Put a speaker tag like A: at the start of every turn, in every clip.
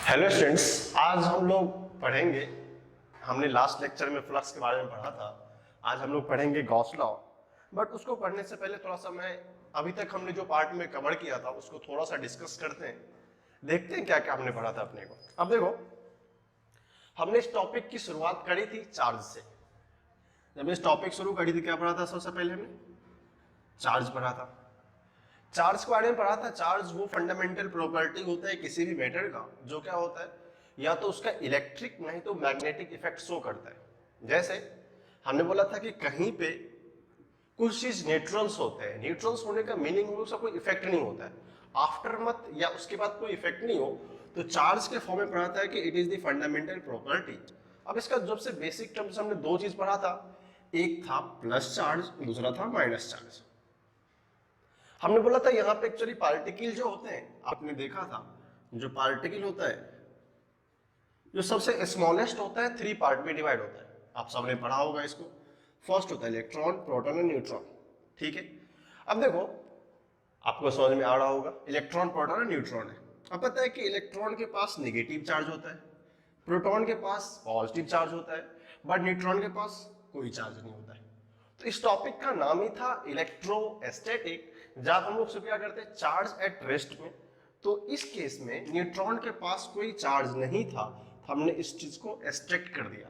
A: Hello students, आज हम लोग पढ़ेंगे। हमने लास्ट लेक्चर में फ्लक्स के बारे में पढ़ा था। आज हम लोग पढ़ेंगे गॉस लॉ। बट उसको पढ़ने से पहले थोड़ा सा मैं अभी तक हमने जो पार्ट में कवर किया था उसको थोड़ा सा डिस्कस करते हैं, देखते हैं क्या क्या हमने पढ़ा था अपने को। अब देखो, हमने इस टॉपिक की शुरुआत करी थी चार्ज से। जब इस टॉपिक शुरू करी थी क्या पढ़ा था? सबसे पहले हमने चार्ज पढ़ा था। चार्ज के बारे में पढ़ा था। चार्ज वो फंडामेंटल प्रॉपर्टी होता है किसी भी मैटर का जो क्या होता है, या तो उसका इलेक्ट्रिक नहीं तो मैग्नेटिक इफेक्ट शो करता है। जैसे हमने बोला था कि कहीं पे कुछ चीज न्यूट्रॉन्स होते हैं। न्यूट्रॉन्स होने का मीनिंग उसका कोई इफेक्ट नहीं होता है, आफ्टर मत या उसके बाद कोई इफेक्ट नहीं हो, तो चार्ज के फॉर्म में पढ़ा था कि it is the fundamental property. अब इसका जब से बेसिक टर्म्स हमने दो चीज पढ़ा था, एक था प्लस चार्ज, दूसरा था माइनस चार्ज। हमने बोला था यहाँ पे एक्चुअली पार्टिकल जो होते हैं, आपने देखा था जो पार्टिकल होता है जो सबसे स्मॉलेस्ट होता है, 3 पार्ट में डिवाइड होता है। आप सबने पढ़ा होगा इसको। फर्स्ट होता है इलेक्ट्रॉन, प्रोटॉन और न्यूट्रॉन। ठीक है, अब देखो आपको समझ में आ रहा होगा, इलेक्ट्रॉन, प्रोटॉन और न्यूट्रॉन है। अब पता है कि इलेक्ट्रॉन के पास नेगेटिव चार्ज होता है, प्रोटॉन के पास पॉजिटिव चार्ज होता है, बट न्यूट्रॉन के पास कोई चार्ज नहीं होता है। तो इस टॉपिक का नाम ही था इलेक्ट्रोस्टैटिक। जब हम लोग क्या करते हैं, चार्ज एट रेस्ट में। तो इस केस में न्यूट्रॉन के पास कोई चार्ज नहीं था, तो हमने इस चीज को एस्ट्रैक्ट कर दिया।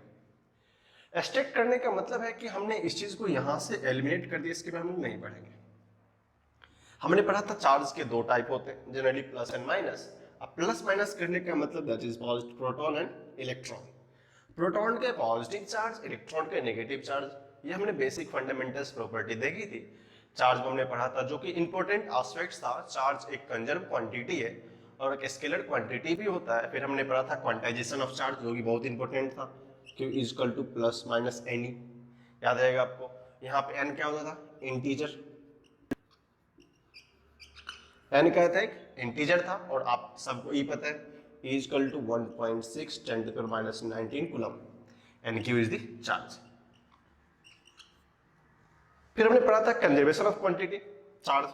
A: एस्ट्रैक्ट करने का मतलब है कि हमने इस चीज को यहां से एलिमिनेट कर दिया। इसके बाद हम लोग नहीं पढ़ेंगे। हमने पढ़ा था चार्ज के दो टाइप होते हैं जनरली, प्लस एंड माइनस। अब प्लस माइनस करने का मतलब that is positive, proton and electron. Proton के पॉजिटिव चार्ज, इलेक्ट्रॉन के नेगेटिव चार्ज, ये हमने बेसिक फंडामेंटल्स प्रॉपर्टी देखी थी। चार्ज में हमने पढ़ा था जो कि इंपॉर्टेंट एस्पेक्ट्स था। चार्ज एक कंजर्व क्वांटिटी है और एक स्केलर क्वांटिटी भी होता है। फिर हमने पढ़ा था क्वांटाइजेशन ऑफ चार्ज, जो कि बहुत इंपॉर्टेंट था, Q is equal to plus minus n e. याद रहेगा आपको। यहाँ पे एन क्या होता था? इंटीजर। एन क्या था? एक इंटीजर था। और आप सबको ई पता है, E is equal to 1.6 10 to the power minus 19 coulomb, and Q is the charge. फिर हमने पढ़ा था conservation of quantity charge,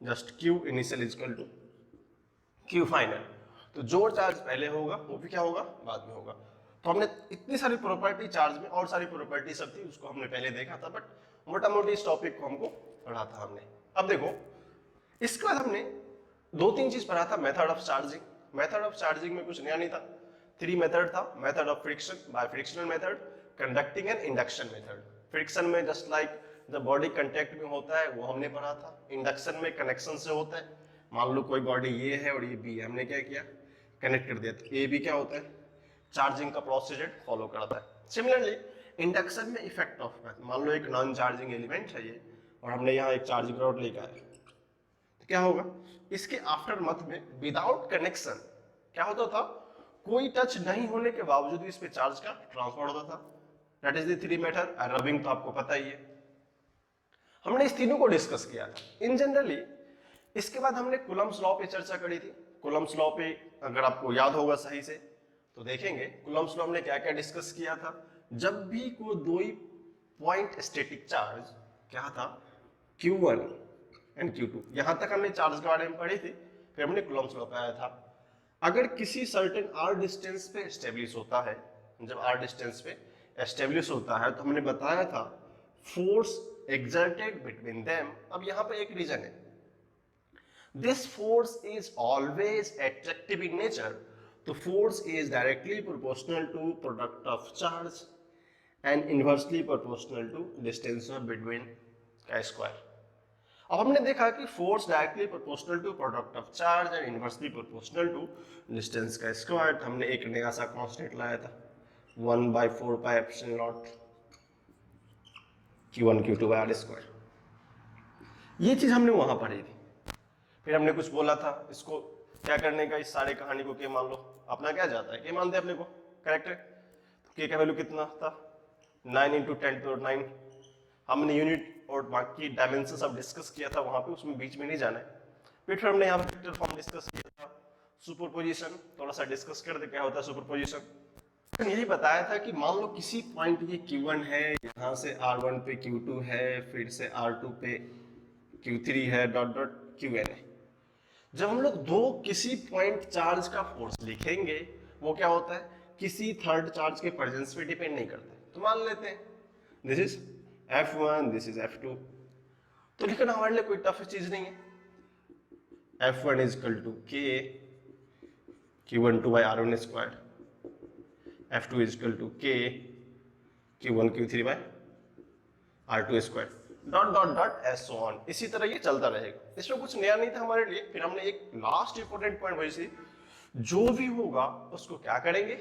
A: just Q initial is equal to Q final. तो जो चार्ज पहले होगा वो भी क्या होगा? बाद में होगा। तो हमने इतनी सारी प्रॉपर्टी चार्ज में, और सारी प्रॉपर्टी सब थी, उसको हमने पहले देखा था, बट मोटा मोटी इस टॉपिक को हमको पढ़ा था हमने। अब देखो, इसके बाद हमने 2-3 चीज पढ़ा था। Method of charging. Method of charging में कुछ नया नहीं था। 3 मेथड था। Method of friction, bye frictional method, conducting and induction method. Friction में जस्ट लाइक जब बॉडी कंटेक्ट में होता है वो हमने पढ़ा था। इंडक्शन में कनेक्शन से होता है। मान लो कोई बॉडी ये है और ये बी है, हमने क्या किया? कनेक्ट कर दिया। तो ए बी क्या होता है? चार्जिंग का प्रोसीजर फॉलो करता है। सिमिलरली इंडक्शन में इफेक्ट ऑफ, मान लो एक नॉन चार्जिंग एलिमेंट है ये, और हमने यहाँ एक चार्जिंग रॉड लेकर आए, क्या होगा? इसके आफ्टर मथ में विदाउट कनेक्शन क्या होता था? कोई टच नहीं होने के बावजूद इस पे चार्ज का ट्रांसफर होता था। That is the 3 method. Rubbing तो आपको पता ही है। हमने इस तीनों को डिस्कस किया था इन जनरली। इसके बाद हमने कूलम्स लॉ पे चर्चा करी थी। कूलम्स लॉ पे अगर आपको याद होगा सही से तो देखेंगे कूलम्स लॉ हमने क्या क्या डिस्कस किया था। जब भी कोई दो ही पॉइंट स्टैटिक चार्ज क्या था, Q1 एंड Q2, यहां तक हमने चार्ज के बारे में पढ़ी थी। फिर हमने कूलम्स लॉ पे आया था। अगर किसी सर्टेन r डिस्टेंस पे एस्टेब्लिश होता है, जब r डिस्टेंस पे एस्टेब्लिश होता है, तो हमने बताया था फोर्स एक्सर्टेड बिटवीन देम। अब यहां पे एक रीजन है, this force is always attractive in nature. तो force is directly proportional to product of charge and inversely proportional to distance between का स्क्वायर। अब हमने देखा कि force directly proportional to product of charge and inversely proportional to distance का square. हमने एक नया सा कांस्टेंट लाया था, 1/4 pi epsilon nought Q1 Q2 by R square. ये चीज हमने वहां पढ़ी थी। फिर हमने कुछ बोला था इसको क्या करने का, इस सारे कहानी को के मान लो अपना क्या जाता है, के मानते अपने को, करेक्ट है? तो के का वैल्यू कितना था? 9 × 10⁹। हमने यूनिट और बाकी डायमेंशन सब डिस्कस किया था वहां पे, उसमें बीच में नहीं जाना है। फिर हमने यहाँ पे वेक्टर फॉर्म डिस्कस किया था। सुपरपोजिशन थोड़ा सा डिस्कस कर दे, क्या होता है सुपरपोजिशन। यही बताया था कि मान लो किसी पॉइंट ये Q1 है, यहाँ से R1 पे Q2 है, फिर से R2 पे Q3 है, डॉट डॉट Qn है। जब हम लोग दो किसी पॉइंट चार्ज का फोर्स लिखेंगे वो क्या होता है, किसी थर्ड चार्ज के प्रेजेंस पे डिपेंड नहीं करता है। तो मान लेते हैं this is F1, this is F2, तो लिखना हमारे लिए कोई टफ चीज नहीं है। F1 is equal to K Q12 by R1 square, F2 is equal to K Q1 Q3 by R2 square, dot dot dot so on. इसी तरह ये चलता रहेगा, इसमें कुछ नया नहीं था हमारे लिए। फिर हमने एक लास्ट इंपॉर्टेंट पॉइंट वही सी, जो भी होगा उसको क्या करेंगे,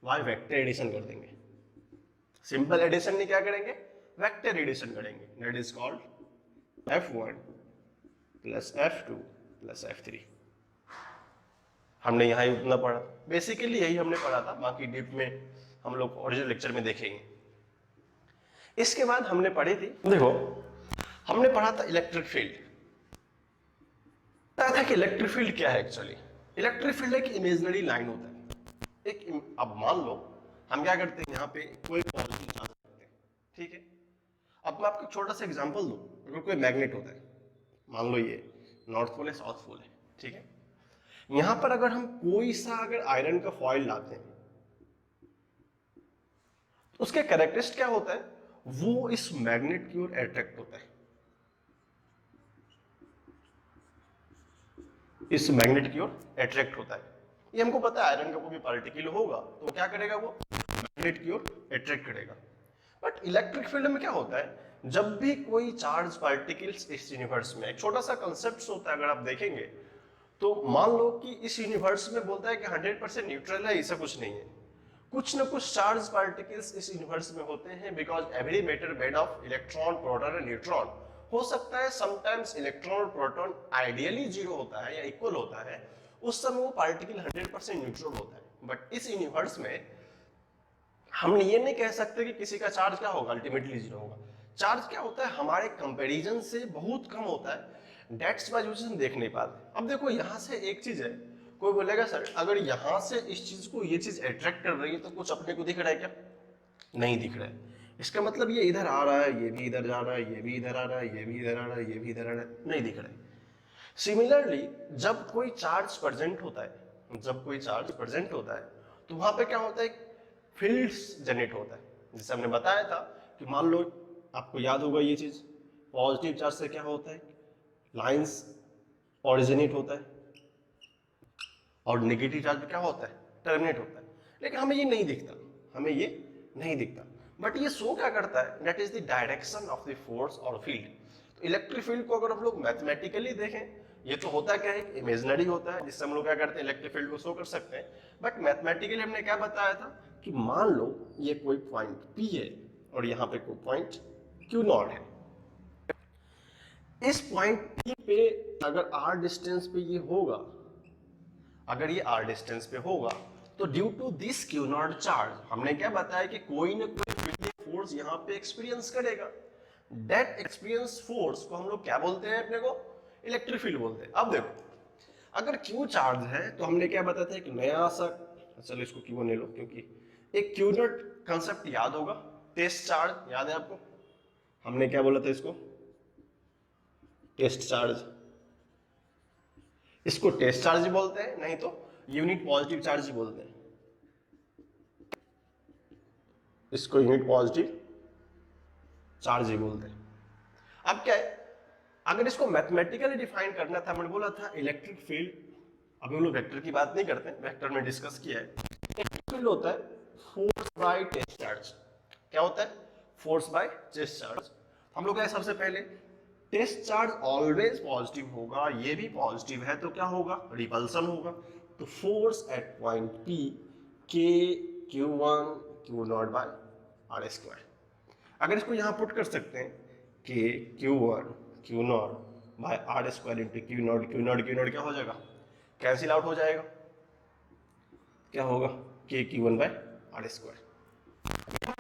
A: वाई वेक्टर एडिशन कर देंगे। सिंपल एडिशन नहीं, क्या करेंगे, वेक्टर एडिशन करेंगे। That is called F1 plus F2 plus F3। हमने यहाँ ही उतना पढ़ा, बेसिकली यही हमने पढ़ा था, बाकी डीप में हम लोग ओरिजिनल लेक्चर में देखेंगे। इसके बाद हमने पढ़ी थी, देखो हमने पढ़ा था इलेक्ट्रिक फील्ड। पता था कि इलेक्ट्रिक फील्ड क्या है एक्चुअली। इलेक्ट्रिक फील्ड एक इमेजिनरी लाइन होता है। अब मान लो हम क्या करते हैं, यहाँ पे कोई पॉजिटिव चार्ज रखते हैं, ठीक है। अब मैं आपको छोटा सा एग्जांपल दूं, अगर कोई मैग्नेट होता है, मान लो ये नॉर्थ पोल है, साउथ पोल है, ठीक है। यहां पर अगर हम कोई सा अगर आयरन का फॉइल लाते हैं तो उसके कैरेक्टरिस्टिक क्या होता है, वो इस मैग्नेट की ओर अट्रैक्ट होता है, इस मैग्नेट की ओर अट्रैक्ट होता है। ये हमको पता है, आयरन का कोई भी पार्टिकल होगा तो वो क्या करेगा, वो मैग्नेट की ओर अट्रैक्ट करेगा। बट इलेक्ट्रिक फील्ड में क्या होता है, जब भी कोई चार्ज पार्टिकल्स इस यूनिवर्स में, एक छोटा सा कंसेप्ट होता है, अगर आप देखेंगे तो मान लो कि इस यूनिवर्स में बोलता है कि 100% न्यूट्रल है, ऐसा कुछ नहीं है। कुछ ना कुछ चार्ज पार्टिकल्स इस यूनिवर्स में होते हैं, because every matter made of electron, proton and neutron. हो सकता है समटाइम्स इलेक्ट्रॉन और प्रोटॉन आइडियली जीरो होता है या इक्वल होता है, उस समय वो पार्टिकल 100% न्यूट्रल होता है। बट इस यूनिवर्स में हम ये नहीं कह सकते कि किसी का चार्ज क्या होगा, अल्टीमेटली जीरो होगा। चार्ज क्या होता है, हमारे कंपैरिजन से बहुत कम होता है, डेट्स बाय यूज हम देख नहीं पाते। अब देखो यहाँ से एक चीज है, कोई बोलेगा सर अगर यहाँ से इस चीज को ये चीज अट्रैक्ट कर रही है तो कुछ अपने को दिख रहा है क्या, नहीं दिख रहा है। इसका मतलब ये इधर आ रहा है, ये भी इधर जा रहा है, ये भी इधर आ रहा है, ये भी इधर आ रहा है, ये भी इधर आ रहा है, नहीं दिख रहा है। सिमिलरली जब कोई चार्ज प्रेजेंट होता है, जब कोई चार्ज प्रेजेंट होता है तो वहां पे क्या होता है, फील्ड्स जनरेट होता है। जैसे हमने बताया था कि मान लो, आपको याद होगा ये चीज, पॉजिटिव चार्ज से क्या होता है, लाइंस ओरिजिनेट होता है, और नेगेटिव चार्ज क्या होता है, टर्मिनेट होता है। लेकिन हमें ये नहीं दिखता, हमें ये नहीं दिखता। बट ये शो क्या करता है, that is the direction of the force और फील्ड। तो इलेक्ट्रिक फील्ड को अगर हम लोग मैथमेटिकली देखें, ये तो होता क्या है, इमेजिनरी होता है, जिससे हम लोग क्या करते हैं, इलेक्ट्रिक फील्ड को शो कर सकते हैं। बट मैथमेटिकली हमने क्या बताया था कि मान लो ये कोई पॉइंट P है और यहाँ पे कोई पॉइंट Q0 है। इस पॉइंट P पे अगर R डिस्टेंस पे ये होगा, अगर ये R डिस्टेंस पे होगा तो due to this Q0 charge, हमने क्या बताया कि कोई ना कोई फील्ड फोर्स यहाँ पे एक्सपीरियंस करेगा। दैट एक्सपीरियंस फोर्स को हम लोग क्या बोलते हैं, अपने को इलेक्ट्रिक फील्ड बोलते हैं। अब देखो अगर Q चार्ज है तो हमने क्या बताया था, एक नया सा, चलो इसको Q1 ले लो, क्योंकि एक Q0 कंसेप्ट याद होगा, टेस्ट चार्ज याद है आपको, हमने क्या बोला था इसको, टेस्ट चार्ज। इसको टेस्ट चार्ज ही बोलते हैं, नहीं तो यूनिट पॉजिटिव चार्ज ही बोलते हैं। इसको यूनिट पॉजिटिव चार्ज ही बोलते हैं। अब क्या है, अगर इसको मैथमेटिकली डिफाइन करना था, मैंने बोला था इलेक्ट्रिक फील्ड, अभी हम लोग वेक्टर की बात नहीं करते, वेक्टर में डिस्कस किया है। इलेक्ट्रिक फील्ड होता है फोर्स बाय टेस्ट चार्ज। क्या होता है, फोर्स बाय टेस्ट चार्ज। हम लोग क्या, सबसे पहले टेस्ट चार्ज ऑलवेज पॉजिटिव होगा, ये भी पॉजिटिव है तो क्या होगा, रिपल्सन होगा। तो force at point P K Q1 Q0 by R square. अगर इसको यहां पुट कर सकते हैं, K Q1 Q0 by R square into Q0, Q0 क्या हो जाएगा, कैंसिल आउट हो जाएगा, क्या होगा, K Q1 bye R square.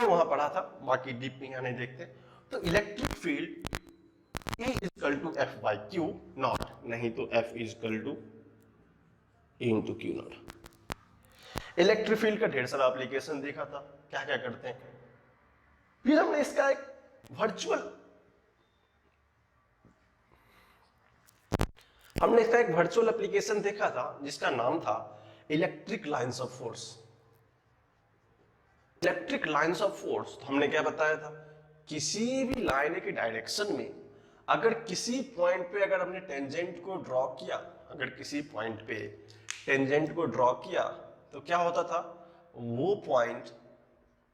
A: वहां पढ़ा था, बाकी डीप में यहाँ नहीं देखते। तो electric field E is equal to F by Q not, नहीं तो F is equal to E into Q not. Electric field का ढेर सारा एप्लीकेशन देखा था, क्या क्या करते हैं। फिर हमने इसका एक वर्चुअल हमने इसका एक वर्चुअल एप्लीकेशन देखा था जिसका नाम था electric lines of force. Electric lines of force, तो हमने क्या बताया था, किसी भी लाइन के डायरेक्शन में अगर किसी पॉइंट पे अगर हमने टेंजेंट को ड्रॉ किया, अगर किसी पॉइंट पे टेंजेंट को ड्रॉ किया तो क्या होता था, वो पॉइंट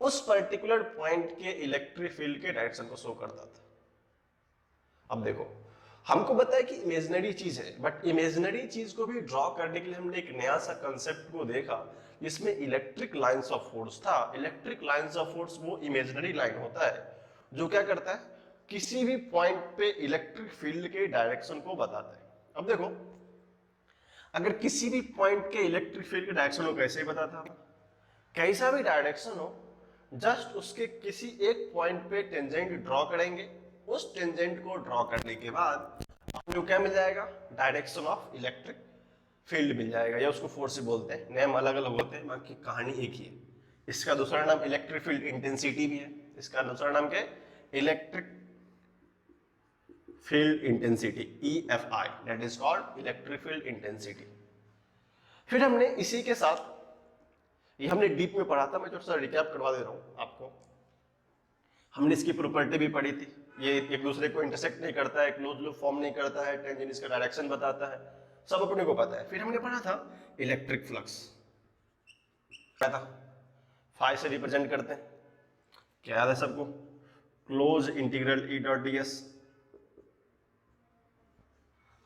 A: उस पर्टिकुलर पॉइंट के इलेक्ट्रिक फील्ड के डायरेक्शन को शो करता था। अब देखो, हमको पता है कि इमेजिनरी चीज है, बट इमेजिनरी चीज को भी ड्रॉ करने के लिए हमने एक नया सा कंसेप्ट को देखा जिसमें इलेक्ट्रिक लाइंस ऑफ फोर्स था। इलेक्ट्रिक लाइंस ऑफ फोर्स वो इमेजिनरी लाइन होता है जो क्या करता है, किसी भी पॉइंट पे इलेक्ट्रिक फील्ड के डायरेक्शन को बताता है। अब देखो, अगर किसी भी पॉइंट के इलेक्ट्रिक फील्ड के डायरेक्शन को कैसे बताता है, कैसा भी डायरेक्शन हो, जस्ट उसके किसी एक पॉइंट पे टेंजेंट ड्रॉ करेंगे, उस टेंजेंट को ड्रॉ करने के बाद आपको क्या मिल जाएगा, डायरेक्शन ऑफ इलेक्ट्रिक फील्ड मिल जाएगा, या उसको फोर्स बोलते हैं। नेम अलग अलग होते हैं, बाकी कहानी एक ही है। इसका दूसरा नाम इलेक्ट्रिक फील्ड इंटेंसिटी भी है। इसका दूसरा नाम क्या है, electric field intensity, EFI, that is called electric field intensity. फिर हमने इसी के साथ, ये हमने डीप में पढ़ा था, मैं थोड़ा सा रिकैप करवा दे रहा हूं आपको। हमने इसकी प्रॉपर्टी भी पढ़ी थी, ये एक दूसरे को इंटरसेक्ट नहीं करता है, क्लोज लूप फॉर्म नहीं करता है, टेंजेंट इसका डायरेक्शन बताता है, सब अपने को पता है। फिर हमने पढ़ा था इलेक्ट्रिक फ्लक्स, क्या था, फाई से रिप्रेजेंट करते हैं, क्या याद है सबको, close integral E dot ds।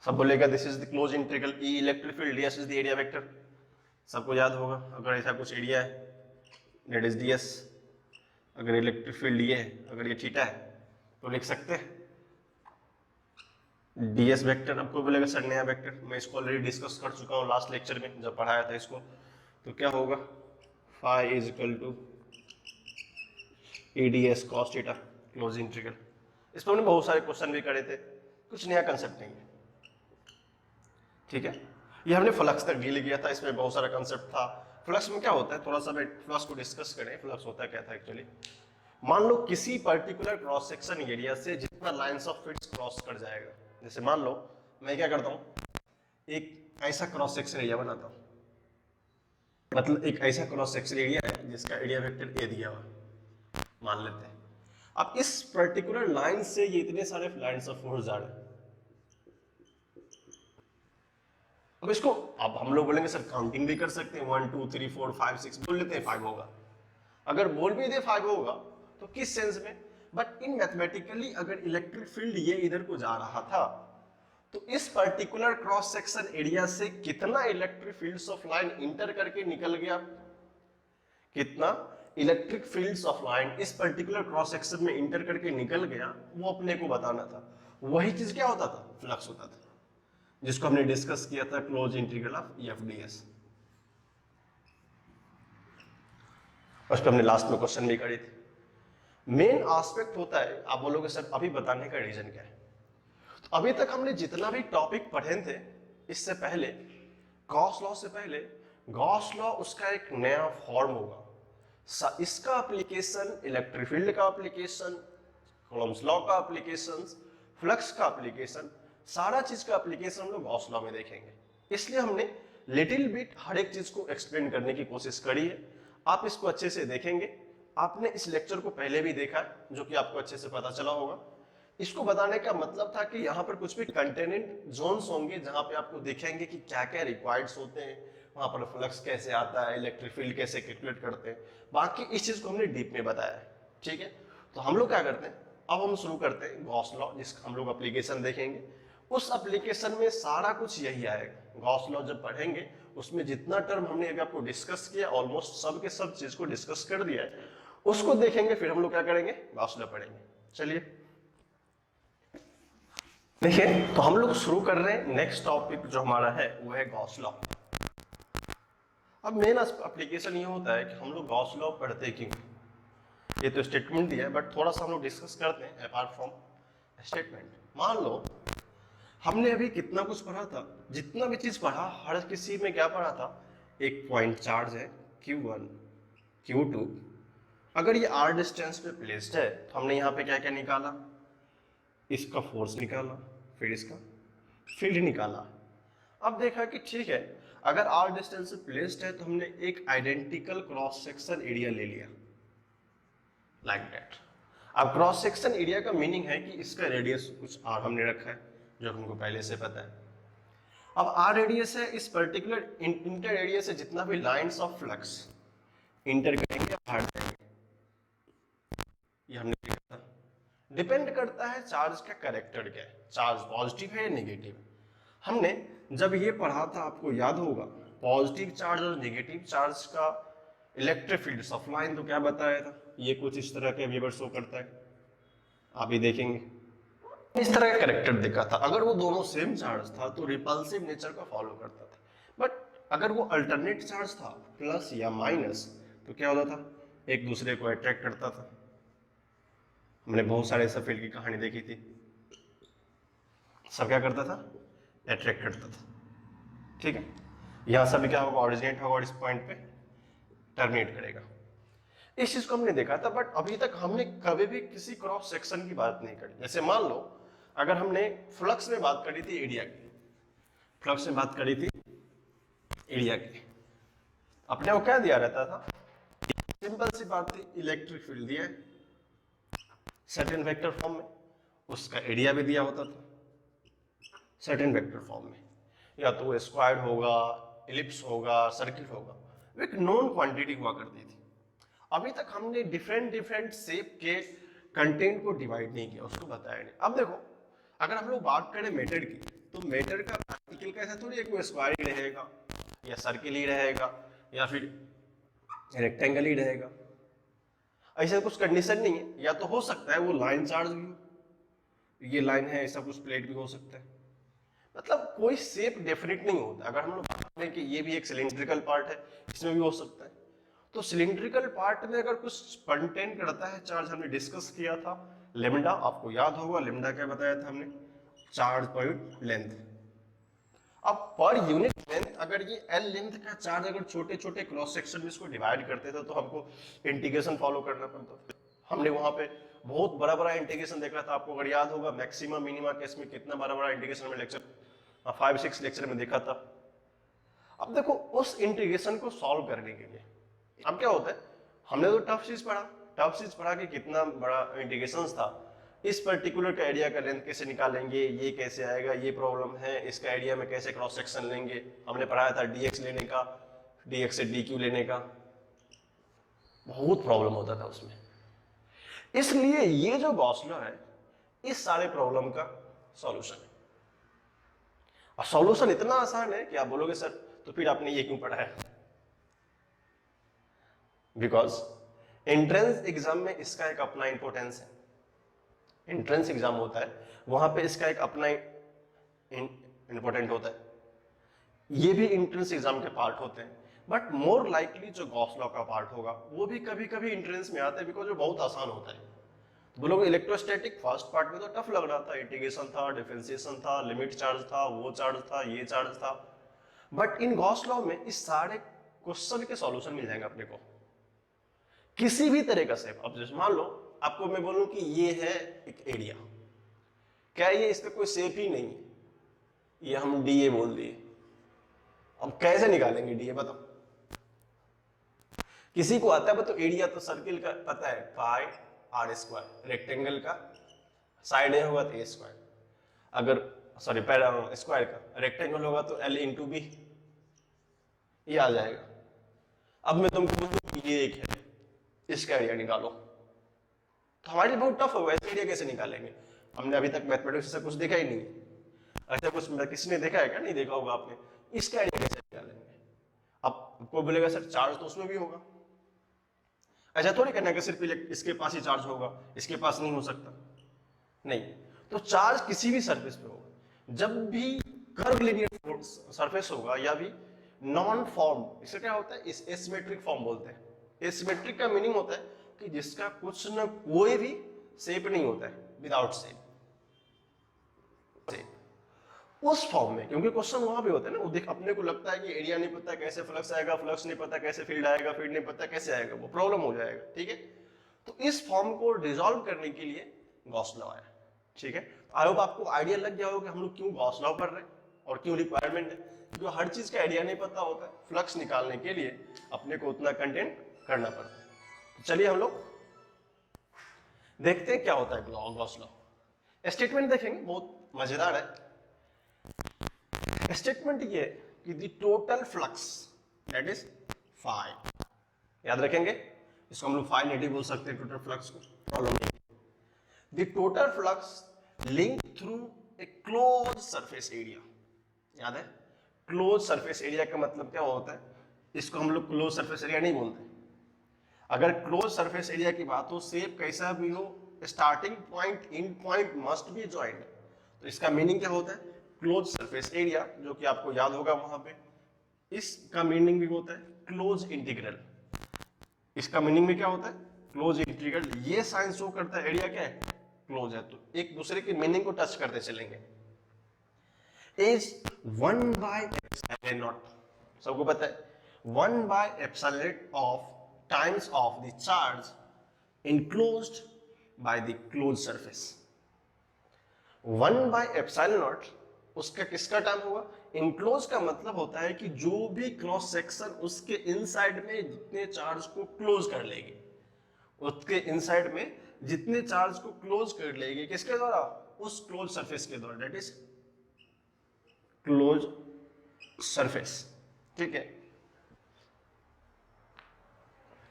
A: सब बोलेगा this is the close integral E electric field, ds is the area vector, सबको याद होगा। अगर ऐसा कुछ एरिया है दैट इज ds, अगर इलेक्ट्रिक फील्ड ये है, अगर ये थीटा है तो लिख सकते हैं ds वेक्टर। आपको बोलेगा सर नया वेक्टर, मैं इसको ऑलरेडी डिस्कस कर चुका हूँ लास्ट लेक्चर में जब पढ़ाया था इसको। तो क्या होगा, phi is equal to ADS cos theta close integral. इस पर हमने बहुत सारे क्वेश्चन भी करे थे, कुछ नया कंसेप्ट नहीं है, ठीक है। ये हमने फ्लक्स तक डील किया था, इसमें बहुत सारा कंसेप्ट था। फ्लक्स में क्या होता है, थोड़ा सा मैं फ्लक्स को डिस्कस करें। फ्लक्स होता क्या था एक्चुअली, मान लो किसी पर्टिकुलर क्रॉस सेक्शन एरिया से जितना लाइंस ऑफ फिट्स क्रॉस कर जाएगा, जैसे मान लो मैं क्या करता हूँ, एक ऐसा क्रॉस सेक्शन एरिया बनाता हूँ, मतलब एक ऐसा क्रॉस सेक्शन एरिया है जिसका एरिया वेक्टर ए दिया हुआ मान लेते हैं। अब इस पर्टिकुलर लाइन से ये इतने सारे लाइंस ऑफ फोर्स जा रहे हैं। अब इसको अब हम लोग बोलेंगे सर काउंटिंग भी कर सकते हैं, 1 2 3 4 5 6 बोल लेते हैं, 5 होगा। अगर बोल भी दे 5 होगा तो किस सेंस में, बट इन मैथमेटिकली अगर इलेक्ट्रिक फील्ड ये इधर को जा रहा था तो इस पर्टिकुलर क्रॉस सेक्शन एरिया से कितना electric fields of line inter करके निकल गया, कितना इलेक्ट्रिक फील्ड्स ऑफ लाइन इस पर्टिकुलर क्रॉस सेक्शन में इंटर करके निकल गया, वो अपने को बताना था। वही चीज क्या होता था, फ्लक्स होता था, जिसको हमने डिस्कस किया था क्लोज इंटीग्रल ऑफ EF/ds। उस पर हमने लास्ट में क्वेश्चन भी करी थी। मेन एस्पेक्ट होता है, आप बोलोगे सर अभी बताने का रीजन क्या है, तो अभी तक हमने जितना भी टॉपिक पढ़े थे इससे पहले, गॉस लॉ से पहले, गॉस लॉ उसका एक नया फॉर्म होगा, इसका एप्लीकेशन इलेक्ट्रिक फील्ड का एप्लीकेशन, कूलम्ब्स लॉ का एप्लीकेशन, फ्लक्स का एप्लीकेशन, सारा चीज का एप्लीकेशन हम लोग गॉस लॉ में देखेंगे। इसलिए हमने लिटिल बिट हर एक चीज को एक्सप्लेन करने की कोशिश करी है। आप इसको अच्छे से देखेंगे, आपने इस लेक्चर को पहले भी देखा है जो कि आपको अच्छे से पता चला होगा। इसको बताने का मतलब था कि यहाँ पर कुछ भी कंटेनेंट जोन्स होंगे जहां पे आपको देखेंगे कि क्या क्या रिक्वायर्ड्स होते हैं, वहां पर फ्लक्स कैसे आता है, इलेक्ट्रिक फील्ड कैसे कैलकुलेट करते हैं, बाकी इस चीज को हमने डीप में बताया है, ठीक है। तो हम लोग क्या करते हैं, अब हम शुरू करते हैं गॉस लॉ, जिसका हम लोग एप्लीकेशन देखेंगे। उस एप्लीकेशन में सारा कुछ यही आएगा। गॉस लॉ जब पढ़ेंगे उसमें जितना टर्म हमने अभी आपको डिस्कस किया, ऑलमोस्ट सब के सब चीज को डिस्कस कर दिया है, उसको देखेंगे, फिर हम लोग क्या करेंगे, गॉस लॉ पढ़ेंगे। चलिए देखिए, तो हम लोग शुरू कर रहे हैं। नेक्स्ट टॉपिक जो हमारा है वो है गॉस लॉ। अब मेन एप्लीकेशन ये होता है कि हम लोग गॉस लॉ पढ़ते क्यों, ये तो स्टेटमेंट दिया है, बट थोड़ा सा हम लोग डिस्कस करते हैं अपार्ट फ्रॉम स्टेटमेंट। मान लो हमने अभी कितना कुछ पढ़ा था, जितना भी चीज पढ़ा हर किसी में क्या पढ़ा था, एक पॉइंट चार्ज है Q1 Q2, अगर ये r डिस्टेंस पे प्लेस्ड है तो हमने यहाँ पे क्या क्या निकाला, इसका फोर्स निकाला, फिर इसका फील्ड निकाला, अब देखा कि ठीक है, अगर r डिस्टेंस से प्लेस्ड है तो हमने एक आइडेंटिकल क्रॉस सेक्शन एरिया ले लिया लाइक दैट। अब क्रॉस सेक्शन एरिया का मीनिंग है कि इसका रेडियस कुछ r हमने रखा है जो हमको पहले से पता है। अब r रेडियस है, इस पर्टिकुलर इंटर एरिया से जितना भी लाइंस ऑफ फ्लक्स इंटर करेंगे बाहर जाएंगे, ये हमने देखा था। डिपेंड करता है चार्ज का कैरेक्टर क्या है, चार्ज पॉजिटिव है या नेगेटिव। हमने जब ये पढ़ा था आपको याद होगा, पॉजिटिव चार्ज और नेगेटिव चार्ज का इलेक्ट्रिक फील्ड सप्लाई तो क्या बताया था, ये कुछ इस तरह के वेवर शो करता है, आप ये देखेंगे इस तरह का कैरेक्टर देखा था। अगर वो दोनों सेम चार्ज था तो रिपल्सिव नेचर को फॉलो करता था, बट अगर वो अल्टरनेट चार्ज था प्लस या माइनस तो क्या होता था, एक दूसरे को अट्रैक्ट करता था। हमने बहुत सारे ऐसे फील्ड की कहानी देखी थी, सब क्या करता था, अट्रैक्ट करता था, ठीक है। यहां से भी क्या होगा, ऑरिजिनेट होगा और इस पॉइंट पे टर्मिनेट करेगा। इस चीज को हमने देखा था, बट अभी तक हमने कभी भी किसी क्रॉस सेक्शन की बात नहीं करी। जैसे मान लो अगर हमने फ्लक्स में बात करी थी एरिया की, फ्लक्स में बात करी थी एरिया की, अपने को क्या दिया रहता था, सिंपल सी बात थी, इलेक्ट्रिक फील्ड दिया है सर्टेन वेक्टर फॉर्म में, उसका एरिया भी दिया होता था सर्टेन वेक्टर फॉर्म में, या तो वो स्क्वायर होगा, एलिप्स होगा, सर्किल होगा, वो एक नोन क्वांटिटी हुआ करती थी। अभी तक हमने डिफरेंट डिफरेंट शेप के कंटेंट को डिवाइड नहीं किया, उसको बताया नहीं। अब देखो अगर हम लोग बात करें मैटर की, तो मैटर का पार्टिकल का ऐसा थोड़ी एक वो स्क्वायर ही रहेगा या सर्किल ही रहेगा या फिर रेक्टेंगल ही रहेगा, ऐसा कुछ कंडीशन नहीं है। या तो हो सकता है वो लाइन चार्ज भी हो, ये लाइन है, ऐसा कुछ प्लेट भी हो सकता है, मतलब कोई शेप डेफिनेट नहीं होता। अगर हम लोग बात करें कि ये भी एक सिलिंड्रिकल पार्ट है, इसमें भी हो सकता है, तो सिलिंड्रिकल पार्ट में अगर कुछ कंटेंट करता है चार्ज, हमने डिस्कस किया था लेमडा, आपको याद होगा लेमडा क्या बताया था हमने, चार्ज पर यूनिट लेंथ। अब पर यूनिट लेंथ अगर ये एल लेंथ का चार्ज अगर छोटे छोटे क्रॉस सेक्शन में इसको डिवाइड करते थे तो हमको इंटीग्रेशन फॉलो करना पड़ता था। हमने वहां पे बहुत बड़ा बड़ा इंटीग्रेशन देखा था, आपको अगर याद होगा मैक्सिमम मिनिमा केस में कितना बड़ा बड़ा इंटीग्रेशन में लेक्चर 5-6 लेक्चर में देखा था। अब देखो उस इंटीग्रेशन को सॉल्व करने के लिए अब क्या होता है, हमने तो टफ चीज पढ़ा कि कितना बड़ा इंटीग्रेशन था, इस पर्टिकुलर का एरिया का लेंथ कैसे निकालेंगे, ये कैसे आएगा, ये प्रॉब्लम है, इसका एरिया में कैसे क्रॉस सेक्शन लेंगे, हमने पढ़ाया था dx लेने का, dx से dq लेने का, बहुत प्रॉब्लम होता था उसमें। इसलिए ये जो गॉस लॉ है इस सारे प्रॉब्लम का सॉल्यूशन है, और सॉल्यूशन इतना आसान है कि आप बोलोगे सर तो फिर आपने ये क्यों पढ़ा है, बिकॉज एंट्रेंस एग्जाम में इसका एक अपना इंपोर्टेंस है। एंट्रेंस एग्जाम होता है वहां पे इसका एक अपना इंपॉर्टेंट होता है, ये भी एंट्रेंस एग्जाम के पार्ट होते हैं, बट मोर लाइकली जो गॉस लॉ का पार्ट होगा वो भी कभी कभी एंट्रेंस में आता है, बिकॉज वो बहुत आसान होता है। तो बोलोगे इलेक्ट्रोस्टैटिक फर्स्ट पार्ट में तो टफ लग रहा था, इंटीग्रेशन था, डिफरेंशिएशन था, लिमिट चार्ज था, वो चार्ज था, ये चार्ज था, बट इन गॉस लॉ में इस सारे क्वेश्चन के सॉल्यूशन मिल जाएंगे अपने को किसी भी तरह का शेप। अब जैसे मान लो आपको मैं बोलूं कि ये है एक एरिया, क्या ये इस पे कोई शेप ही नहीं है, ये हम डीए बोल दिए, अब कैसे निकालेंगे डीए बताओ, किसी को आता है तो एरिया तो सर्किल का पता है पाई आर स्क्वायर, रेक्टेंगल का साइड ए होगा तो ए स्क्वायर, अगर सॉरी स्क्वायर का रेक्टेंगल होगा तो एल इंटू बी, ये आ जाएगा। अब मैं तुमको बोलूं ये एक है, इसका एरिया निकालो, तो हमारे लिए बहुत टफ होगा, इसका एरिया कैसे निकालेंगे, हमने अभी तक मैथमेटिक्स से कुछ देखा ही नहीं, ऐसा कुछ किसी ने देखा है क्या, नहीं देखा होगा आपने, इसका एरिया कैसे निकालेंगे। अब कोई बोलेगा सर चार्ज तो उसमें भी होगा, ऐसा थोड़ी करना कि सिर्फ इसके पास ही चार्ज होगा इसके पास नहीं हो सकता, नहीं, तो चार्ज किसी भी सरफेस पे होगा, जब भी कर्व लीनियर सरफेस होगा या भी नॉन फॉर्म, इसका क्या होता है, इस एसिमेट्रिक फॉर्म बोलते हैं। एसिमेट्रिक का मीनिंग होता है कि जिसका कुछ न कोई भी शेप नहीं होता है, विदाउट शेप, उस फॉर्म में, क्योंकि क्वेश्चन वहां भी होता है ना, वो देख अपने को लगता है कि एरिया नहीं पता कैसे फ्लक्स आएगा, फ्लक्स नहीं पता कैसे फील्ड आएगा, फील्ड नहीं पता कैसे आएगा, वो प्रॉब्लम हो जाएगा, ठीक है। तो इस फॉर्म को रिजॉल्व करने के लिए गॉस लॉ है, ठीक है। आई होप आपको आइडिया लग गया होगा कि हम लोग क्यों गॉस लॉ पढ़ रहे हैं और क्यों रिक्वायरमेंट है? जो हर चीज का आइडिया नहीं पता होता है, फ्लक्स निकालने के लिए अपने को उतना कंटेंट करना पड़ता है। तो चलिए हम लोग देखते हैं क्या होता है गॉस लॉ। स्टेटमेंट देखेंगे, बहुत मजेदार है। स्टेटमेंट ये कि the total flux that is phi, याद रखेंगे इसको हम लोग फाई नेटिव बोल सकते हैं टोटल फ्लक्स को, प्रॉब्लम नहीं। The total flux link through a close surface area, याद है क्लोज सरफेस एरिया का मतलब क्या होता है? इसको हम लोग क्लोज सरफेस एरिया नहीं बोलते। अगर क्लोज सरफेस एरिया की बात हो, शेप कैसा भी हो, starting point and point must be joint, तो इसका मीनिंग क्या होता है? क्लोज सरफेस एरिया, जो कि आपको याद होगा वहां पे। इसका मीनिंग भी होता है क्लोज इंटीग्रल। इसका मीनिंग भी क्या होता है? Close integral. ये साइन शो करता है एरिया क्या है? क्लोज है। तो एक दूसरे के मीनिंग को टच करते चलेंगे। इज 1/ε0, सबको पता है 1/ε of times of the charge enclosed by the closed surface। 1/ε0 उसका किसका टर्म होगा? इनक्लोज का मतलब होता है कि जो भी क्रॉस सेक्शन उसके इनसाइड में जितने चार्ज को क्लोज कर लेगी, उसके इनसाइड में जितने चार्ज को क्लोज कर लेगी, किसके द्वारा? उस क्लोज सरफेस के द्वारा, दैट इज क्लोज सरफेस। ठीक है,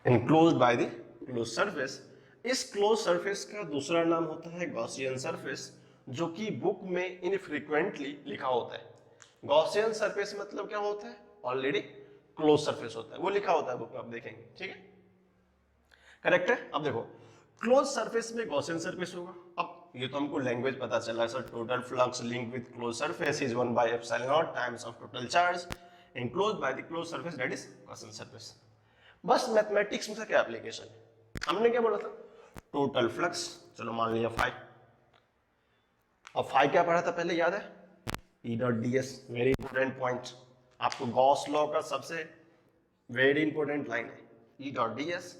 A: enclosed by the closed surface। इस क्लोज सरफेस का दूसरा नाम होता है गॉसियन सरफेस, जो कि बुक में इनफ्रीक्वेंटली लिखा होता है। गॉसियन सरफेस मतलब क्या होता है? ऑलरेडी क्लोज सरफेस होता है, वो लिखा होता है बुक में, आप देखेंगे। ठीक है, करेक्ट है। अब देखो क्लोज सरफेस में गॉसियन सरफेस होगा। अब ये तो हमको लैंग्वेज पता चला sir, total flux link with close surface is 1/ε0 times of total charge enclosed by the closed surface that is Gaussian surface. बस मैथमेटिक्स में क्या एप्लीकेशन है? हमने क्या बोला था? टोटल फ्लक्स, चलो मान लिया फाई। अब फाई क्या पढ़ा था पहले, याद है? E dot d s, very important point. आपको गॉस लॉ का सबसे वेरी इंपॉर्टेंट लाइन है E dot d s.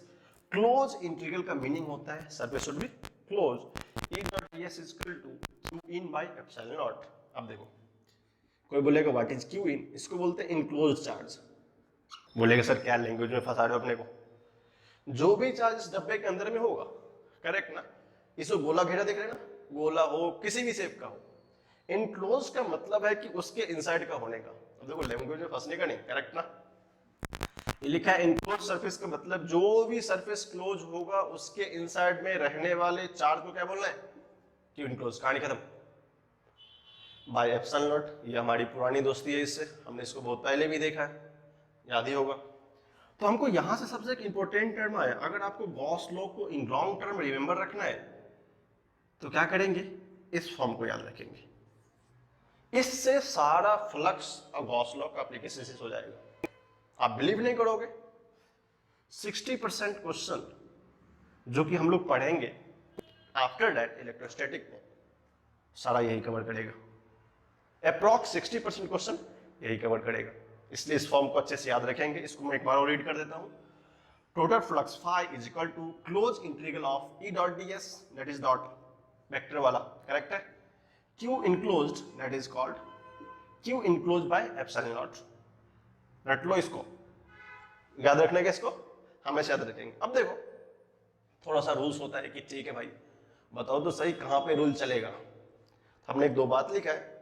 A: Close integral का मीनिंग होता है surface should be close. E dot d s is equal to q in by epsilon not. अब देखो कोई बोलेगा व्हाट इज क्यू इन, इसको बोलते हैं इनक्लोज चार्ज। बोलेगा सर क्या लैंग्वेज में फंसा रहे हो अपने को? जो भी चार्ज इस डब्बे के अंदर में होगा, करेक्ट ना? इसको गोला घेरा देख रहे ना, गोला हो किसी भी शेप का हो, इनक्लोज का मतलब है कि उसके इनसाइड का होने का। अब देखो लैंग्वेज में फंसने का नहीं, करेक्ट ना? ये लिखा है इनक्लोज सरफेस का मतलब जो भी सरफेस क्लोज होगा उसके इनसाइड में रहने वाले चार्ज को क्या बोलना है? कि इनक्लोज। कहानी खत्म। बाय एप्सिलॉन नॉट, ये हमारी पुरानी दोस्ती है इससे, हमने इसको बहुत पहले भी देखा है, याद ही होगा। तो हमको यहां से सबसे एक इंपॉर्टेंट टर्म आया। अगर आपको गॉस लॉ को इन लॉन्ग टर्म रिमेंबर रखना है तो क्या करेंगे? इस फॉर्म को याद रखेंगे। इससे सारा फ्लक्स और गॉस लॉ का एप्लीकेशन हो जाएगा। आप बिलीव नहीं करोगे, 60% क्वेश्चन जो कि हम लोग पढ़ेंगे आफ्टर दैट इलेक्ट्रोस्टैटिक में, सारा यही कवर करेगा। अप्रॉक्स 60% क्वेश्चन यही कवर करेगा। इसलिए इस फॉर्म को अच्छे से याद रखेंगे। इसको मैं एक बार और रीड कर देता हूं। Total flux phi is equal to close integral of E dot d s, that is dot vector वाला, करेक्ट है। Q enclosed that is called q enclosed by epsilon not. रट लो इसको, याद रखने का, इसको हमेशा याद रखेंगे। अब देखो थोड़ा सा रूल्स होता है कि ठीक है भाई बताओ तो सही कहां पे रूल चलेगा। हमने एक दो बात लिखा है।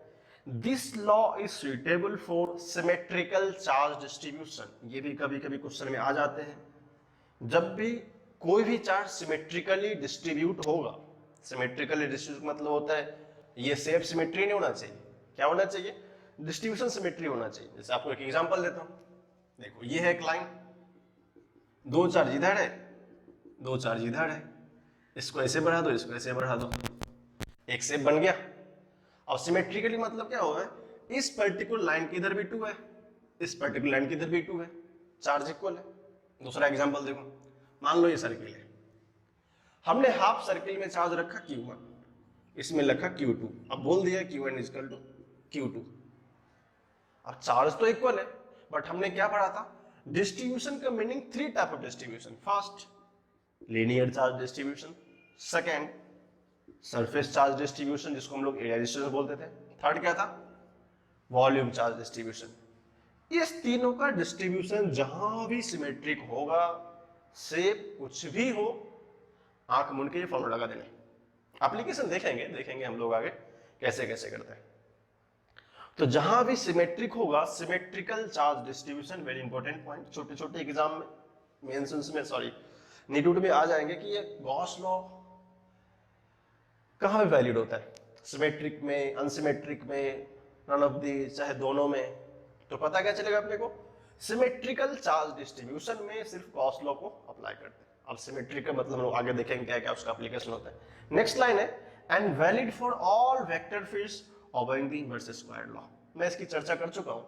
A: This law is suitable for symmetrical charge distribution. ये भी कभी कभी क्वेश्चन में आ जाते हैं। जब भी कोई भी चार्ज सिमेट्रिकली डिस्ट्रीब्यूट होगा, सिमेट्रिकली डिस्ट्रीब्यूट मतलब होता है ये शेप सिमेट्री नहीं होना चाहिए, क्या होना चाहिए? डिस्ट्रीब्यूशन सिमेट्री होना चाहिए। जैसे आपको एक एग्जांपल देता हूं, देखो ये है एक लाइन, दो चार्ज इधर है, दो चार्ज इधर है, इसको ऐसे बढ़ा दो, इसको ऐसे बढ़ा दो, एक शेप बन गया। अब सिमेट्रिकली मतलब क्या होगा? इस पर्टिकुलर लाइन के इधर भी 2 है, इस पर्टिकुलर लाइन के इधर भी 2 है, चार्ज इक्वल है। दूसरा एग्जांपल देखो, मान लो ये सर्किल है, हमने हाफ सर्किल में चार्ज रखा Q1, इसमें लिखा Q2, अब बोल दिया Q1 is equal to Q2। अब चार्ज तो इक्वल है, बट हमने क्या पढ़ा था? डिस्ट्रीब्यूशन का meaning 3 type of distribution. First linear charge distribution, second surface charge distribution जिसको हम लोग एरिया डिस्ट्रीब्यूशन बोलते थे, थर्ड क्या था? Volume charge distribution. इस तीनों का डिस्ट्रीब्यूशन जहां भी सिमेट्रिक होगा, शेप कुछ भी हो, आंख मुन के ये फॉर्मूला लगा देना। एप्लीकेशन देखेंगे हम लोग आगे कैसे कैसे करते हैं। तो जहां भी सिमेट्रिक होगा, symmetrical charge distribution, very important point, छोटे छोटे एग्जाम में, मेंस में, सॉरी नीटूट में आ जाएंगे कि ये गॉस लॉ कहां पे वैलिड होता है, सिमेट्रिक में, अनसिमेट्रिक में, नन ऑफ दी, चाहे दोनों में। तो पता क्या चलेगा अपने को, सिमेट्रिकल चार्ज डिस्ट्रीब्यूशन में सिर्फ गॉस लॉ को अप्लाई करते हैं। अब सिमेट्रिक का मतलब हम लोग आगे देखेंगे क्या क्या उसका एप्लीकेशन होता है। नेक्स्ट लाइन है, and valid for all vector fields obeying the inverse squared law. मैं इसकी चर्चा कर चुका हूं।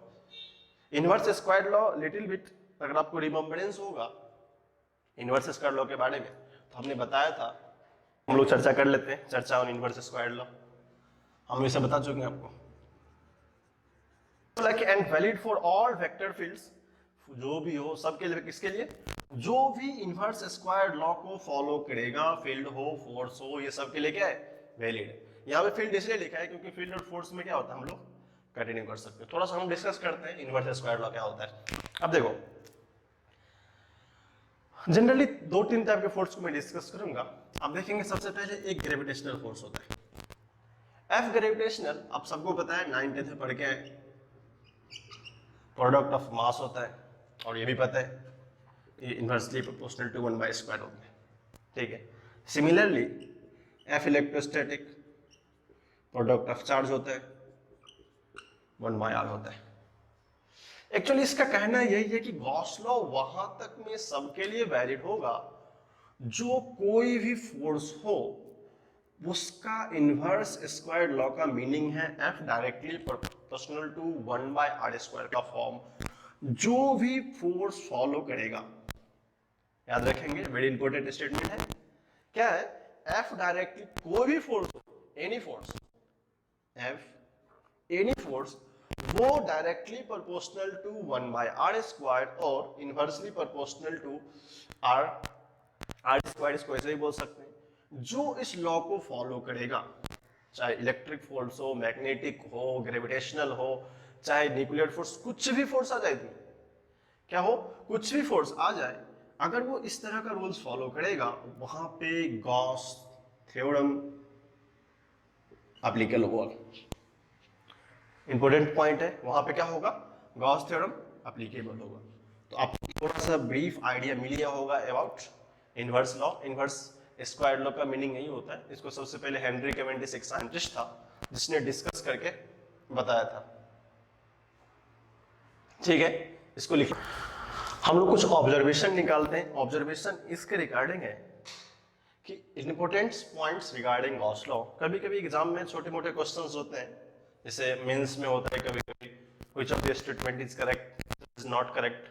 A: Inverse squared law little bit अगर आपको रिमेम्बरेंस होगा इनवर्स स्क्वायर्ड लॉ के बारे में, तो हमने बताया था, हम लोग चर्चा कर लेते हैं, चर्चा ऑन इनवर्स स्क्वायर्ड लॉ हम इसे बता चुके हैं आपको। Like and valid for all vector fields, जो भी हो सबके लिए, किसके लिए, जो भी इनवर्स स्क्वायर्ड लॉ को फॉलो करेगा, फील्ड हो, फोर्स हो, ये सब के लिए क्या है, वैलिड। यहाँ पे फील्ड इसलिए लिखा है क्योंकि फील्ड और फोर्स में क्या होता है हम लोग कंटिन्यू कर सकते हैं। थोड़ा सा हम डिस्कस करते हैं इनवर्स स्क्वायर्ड लॉ क्या होता है। अब देखो, जनरली दो तीन टाइप के फोर्स को मैं डिस्कस करूंगा। आप देखेंगे सबसे पहले एक ग्रेविटेशनल फोर्स होता है, एफ ग्रेविटेशनल। आप सबको पता है, 9th में पढ़ के आए, प्रोडक्ट ऑफ मास होता है, और ये भी पता है ये इनवर्सली प्रोपोर्शनल टू 1/स्क्वायर होता है, ठीक है। Similarly F electrostatic, product of charge होता है, 1/r होता है। एक्चुअली इसका कहना यही है कि गॉस लॉ वहां तक में सबके लिए वैलिड होगा जो कोई भी फोर्स हो उसका इनवर्स स्क्वायर्ड लॉ का मीनिंग है F directly proportional to 1/r² का फॉर्म जो भी फोर्स फॉलो करेगा। याद रखेंगे, वेरी इंपॉर्टेंट स्टेटमेंट है। क्या है, एफ डायरेक्टली, कोई भी फोर्स हो, any force, F any force, वो डायरेक्टली प्रोपोर्शनल टू 1/r² और इनवर्सली प्रोपोर्शनल टू r², इसको ऐसे ही बोल सकते हैं, जो इस लॉ को फॉलो करेगा, चाहे इलेक्ट्रिक फोर्स हो, मैग्नेटिक हो, ग्रेविटेशनल हो, चाहे न्यूक्लियर फोर्स, कुछ भी फोर्स आ जाए, क्या हो, कुछ भी फोर्स आ जाए, अगर वो इस तरह का रूल्स फॉलो करेगा, वहां पे गॉस थ्योरम एप्लीकेबल होगा। इंपॉर्टेंट पॉइंट है, वहां पे क्या होगा, गॉस थ्योरम एप्लीकेबल होगा। तो आपको थोड़ा सा ब्रीफ आइडिया मिल गया होगा about inverse law. Inverse squared law का मीनिंग यही होता है। इसको सबसे पहले हेनरी कैवेंडिश एक साइंटिस्ट था जिसने डिस्कस करके बताया था, ठीक है। इसको लिखिए, हम लोग कुछ ऑब्जर्वेशन निकालते हैं। ऑब्जर्वेशन इसके रिगार्डिंग है कि important points regarding Gauss law. कभी कभी एग्जाम में छोटे मोटे क्वेश्चंस होते हैं, जैसे मेंस में होता है कभी कभी, which of the statement is correct, is not correct.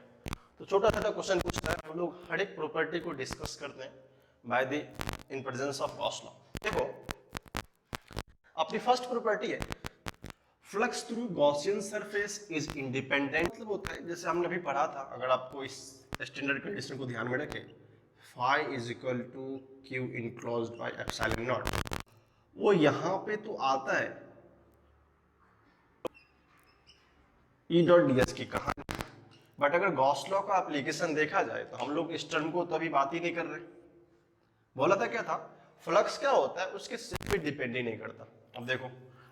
A: तो छोटा छोटा क्वेश्चन पूछता है, हम लोग हर एक प्रॉपर्टी को डिस्कस करते हैं by the in presence of Gauss law. देखो, अपनी फर्स्ट प्रॉपर्टी है, flux through Gaussian surface is independent. मतलब होता है, जैसे हमने अभी पढ़ा था, अगर आपको इस स्टैंडर्ड कंडीशन को ध्यान में रखें, phi is equal to q enclosed by epsilon not, वो यहां पे तो आता है E डॉट ds की कहानी, बट अगर गॉस लॉ का एप्लीकेशन देखा जाए तो हम लोग इस टर्म को तो अभी बात ही नहीं कर रहे। बोला था क्या था, फ्लक्स क्या होता है उसके शेप पे डिपेंड ही नहीं करता। अब देखो,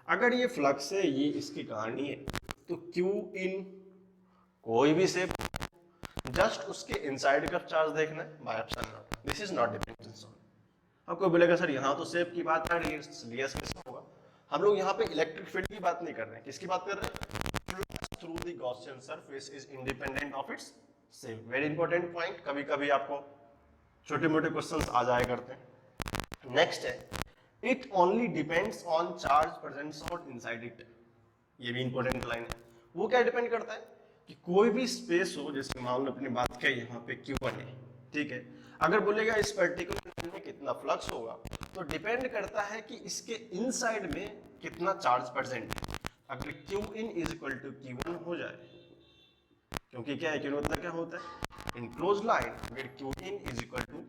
A: अगर ये फ्लक्स है, ये इसकी कहानी है, तो Q इन कोई भी शेप, जस्ट उसके इनसाइड का चार्ज देखना है bye epsilon not, this is not dependence on. अब कोई बोलेगा सर यहाँ तो शेप की बात कर रही है, ds कैसे होगा। हम लोग यहाँ पे इलेक्ट्रिक फील्ड की बात नहीं कर रहे हैं, किसकी बात कर रहे हैं, through the Gaussian surface is independent of its shape. Very important point, कभी कभी आपको छोटे मोटे क्वेश्चंस आ जाया करते हैं। नेक्स्ट है, it only depends on charge present on inside it. ये भी इंपॉर्टेंट लाइन है। वो क्या डिपेंड करता है कि कोई भी स्पेस हो, जैसे मान लो अपनी बात कही यहाँ पे Q1 है, ठीक है, अगर बोलेगा इस पर्टिकुलर में कितना फ्लक्स होगा, तो डिपेंड करता है कि इसके इनसाइड में कितना चार्ज प्रेजेंट है। अगर Q in is equal to Q1 हो जाए, क्योंकि क्या है, Q मतलब क्या होता है, enclosed line where Q in is equal to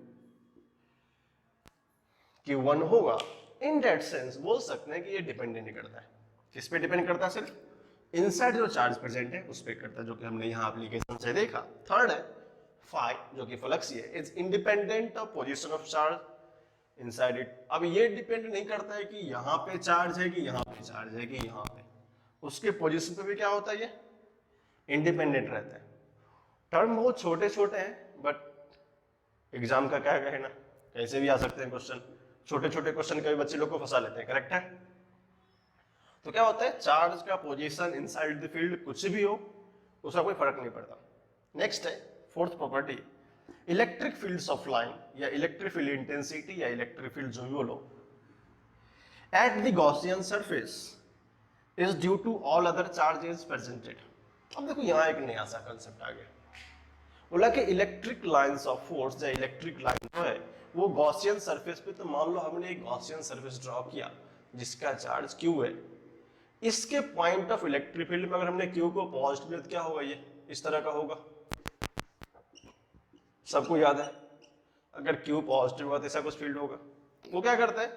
A: Q1 होगा, इन दैट सेंस बोल सकते हैं कि ये डिपेंड नहीं करता है। किस पे डिपेंड करता है, सिर्फ इनसाइड जो चार्ज प्रेजेंट है उस पर करता है, जो कि हमने यहाँ एप्लीकेशन से देखा। थर्ड है फाई, जो कि फ्लक्स है, is independent of position of charge inside it. अब ये डिपेंड नहीं करता है कि यहाँ पे चार्ज है कि यहाँ पे चार्ज है कि यहाँ पे, उसके पोजीशन पे भी क्या होता है, ये इंडिपेंडेंट रहता है। टर्म बहुत छोटे छोटे हैं, बट एग्जाम का क्या कहना, कैसे भी आ सकते हैं क्वेश्चन। छोटे छोटे क्वेश्चन कभी बच्चे लोग को फंसा लेते हैं, करेक्ट है। तो क्या होता है, चार्ज का पोजीशन इनसाइड द फील्ड कुछ भी हो, उसका कोई फर्क नहीं पड़ता। नेक्स्ट है fourth property, electric fields of line या इलेक्ट्रिक फील्ड इंटेंसिटी या इलेक्ट्रिक फील्ड जो भी बोलो, at the Gaussian surface is due to all other charges presented. अब देखो यहाँ एक नया सा कंसेप्ट आ गया, बोला कि इलेक्ट्रिक लाइंस ऑफ फोर्स या इलेक्ट्रिक लाइन जो है वो गॉसियन सरफेस पे, तो मान लो हमने एक गॉसियन सरफेस ड्रॉ किया जिसका चार्ज Q है, इसके पॉइंट ऑफ इलेक्ट्रिक फील्ड में अगर हमने Q को पॉजिटिव लिया तो क्या होगा, ये इस तरह का होगा, सबको याद है। अगर Q पॉजिटिव होगा तो ऐसा कुछ फील्ड होगा। वो क्या करता है,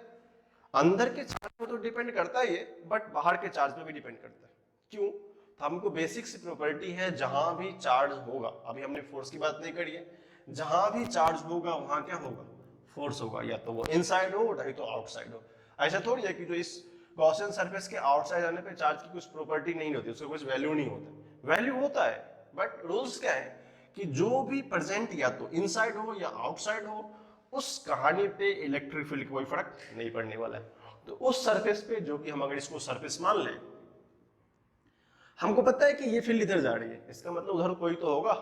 A: अंदर के चार्ज पे तो डिपेंड करता है ये, बट बाहर के चार्ज पे भी डिपेंड करता है। क्यों, तो हमको बेसिक सी प्रॉपर्टी है, जहां भी चार्ज होगा, अभी हमने फोर्स की बात नहीं करी है, जहां भी चार्ज होगा वहां क्या होगा, फोर्स होगा, या तो वो इनसाइड हो नहीं तो आउटसाइड हो। ऐसा थोड़ी है कि जो इस गॉसियन सरफेस के आउटसाइड आने पे चार्ज की कुछ प्रॉपर्टी नहीं होती, उसका कुछ वैल्यू नहीं होता। वैल्यू होता है, बट रूल्स क्या है कि जो भी प्रेजेंट या तो इनसाइड हो या आउटसाइड हो, उस कहानी पे इलेक्ट्रिक फील्ड कोई फर्क नहीं पड़ने वाला है। तो उस सरफेस पे, जो कि हम अगर इसको सरफेस मान लें, हमको पता है कि ये फील्ड इधर जा रही है, इसका मतलब उधर कोई तो होगा,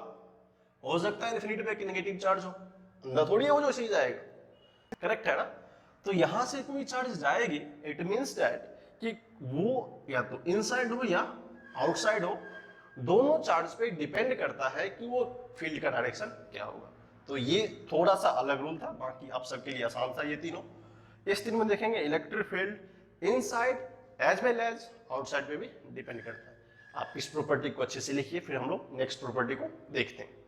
A: हो सकता है इन्फिनिटी पे नेगेटिव चार्ज हो, अंदर थोड़ी है वो जो चीज जाएगा, करेक्ट है ना। तो यहां से कोई चार्ज जाएगी, इट मींस दैट कि वो या तो इनसाइड हो या आउटसाइड हो, दोनों चार्ज पे डिपेंड करता है कि वो फील्ड का डायरेक्शन क्या होगा। तो ये थोड़ा सा अलग रूल था, बाकी आप सबके लिए आसान था ये तीनों। इस तीन में देखेंगे electric field inside as well as outside पे भी डिपेंड करता है। आप इस प्रॉपर्टी को अच्छे से लिखिए, फिर हम लोग नेक्स्ट प्रॉपर्टी को देखते हैं।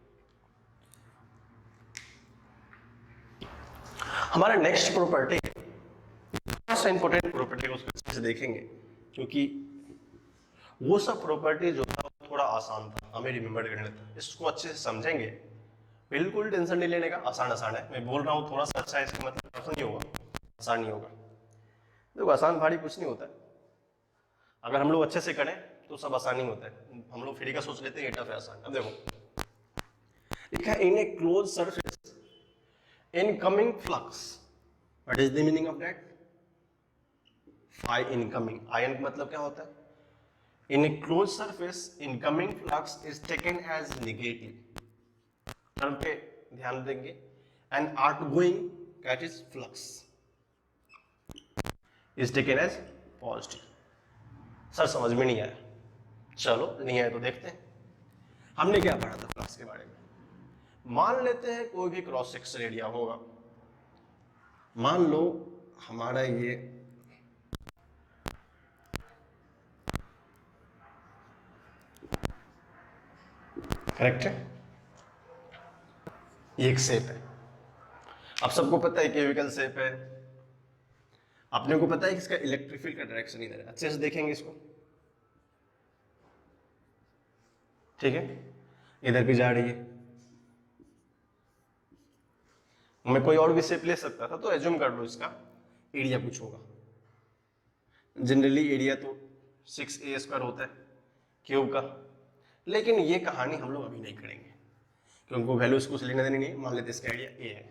A: हमारा नेक्स्ट प्रॉपर्टी इंपॉर्टेंट प्रॉपर्टी, उसको अच्छे से देखेंगे, क्योंकि वो सब प्रॉपर्टी जो था थोड़ा आसान था, हमें रिमेंबर करना था। इसको अच्छे से समझेंगे, बिल्कुल टेंशन नहीं लेने का, आसान आसान है। मैं बोल रहा हूँ थोड़ा सा अच्छा है, इसका मतलब टफ नहीं होगा, आसान नहीं होगा। देखो आसान भारी कुछ नहीं होता है, अगर हम लोग अच्छे से करें तो सब आसानी होता है। हम लोग फ्री का सोच लेते हैं, टफ है आसान। अब देखो लिखा है, in a close surface incoming flux, what is the meaning of that, phi incoming, आयन मतलब क्या होता है, in a close surface incoming flux is taken as negative, term पे ध्यान देंगे, and outgoing that is flux is taken as positive. Sir समझ में नहीं आया, चलो नहीं आया तो देखते हैं। हमने क्या पढ़ा था फ्लक्स के बारे में, मान लेते हैं कोई भी क्रॉस सेक्शन एरिया होगा, मान लो हमारा ये करेक्ट है, ये एक शेप है, अब सबको पता है क्यूबिकल शेप है, अपने को पता है कि इसका इलेक्ट्रिक फील्ड का डायरेक्शन इधर है। अच्छे से देखेंगे इसको, ठीक है, इधर भी जा रही है। मैं कोई और भी शेप ले सकता था, तो एज्यूम कर लो इसका एरिया कुछ होगा। जनरली एरिया तो 6a² होता है क्यूब का, लेकिन ये कहानी हम लोग अभी नहीं करेंगे क्योंकि उनको वैल्यूज कुछ लेने देनी नहीं। मान लेते इसका एरिया a है,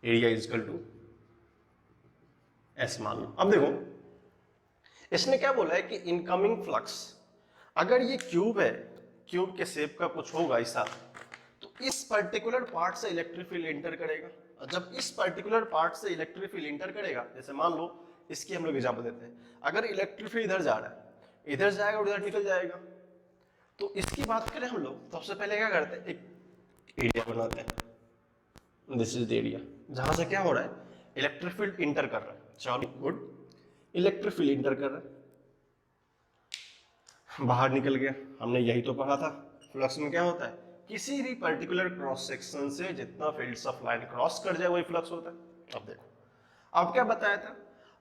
A: area is equal to s मान लो। अब देखो इसने क्या बोला है कि इनकमिंग फ्लक्स, अगर ये क्यूब है, क्यूब के शेप का कुछ होगा ऐसा, तो इस पर्टिकुलर पार्ट से इलेक्ट्रिक फील्ड एंटर करेगा। और जब इस पर्टिकुलर पार्ट से इलेक्ट्रिक फील्ड एंटर करेगा, जैसे मान लो इसकी हम लोग एग्जांपल देते हैं, अगर इलेक्ट्रिक फील्ड इधर जा रहा है, इधर जाएगा और इधर निकल जाएगा, तो इसकी बात करें हम लोग, सबसे पहले क्या करते हैं, एक एरिया बनाते हैं, दिस इज द एरिया जहां से क्या हो रहा है, इलेक्ट्रिक फील्ड इंटर कर रहा है। चलो गुड, इलेक्ट्रिक फील्ड इंटर कर रहा है, बाहर निकल गया। हमने यही तो पढ़ा था, फ्लक्स में क्या होता है, किसी भी पर्टिकुलर क्रॉस सेक्शन से जितना फील्ड्स ऑफ लाइन क्रॉस कर जाए वही फ्लक्स होता है। अब देखो अब क्या बताया था,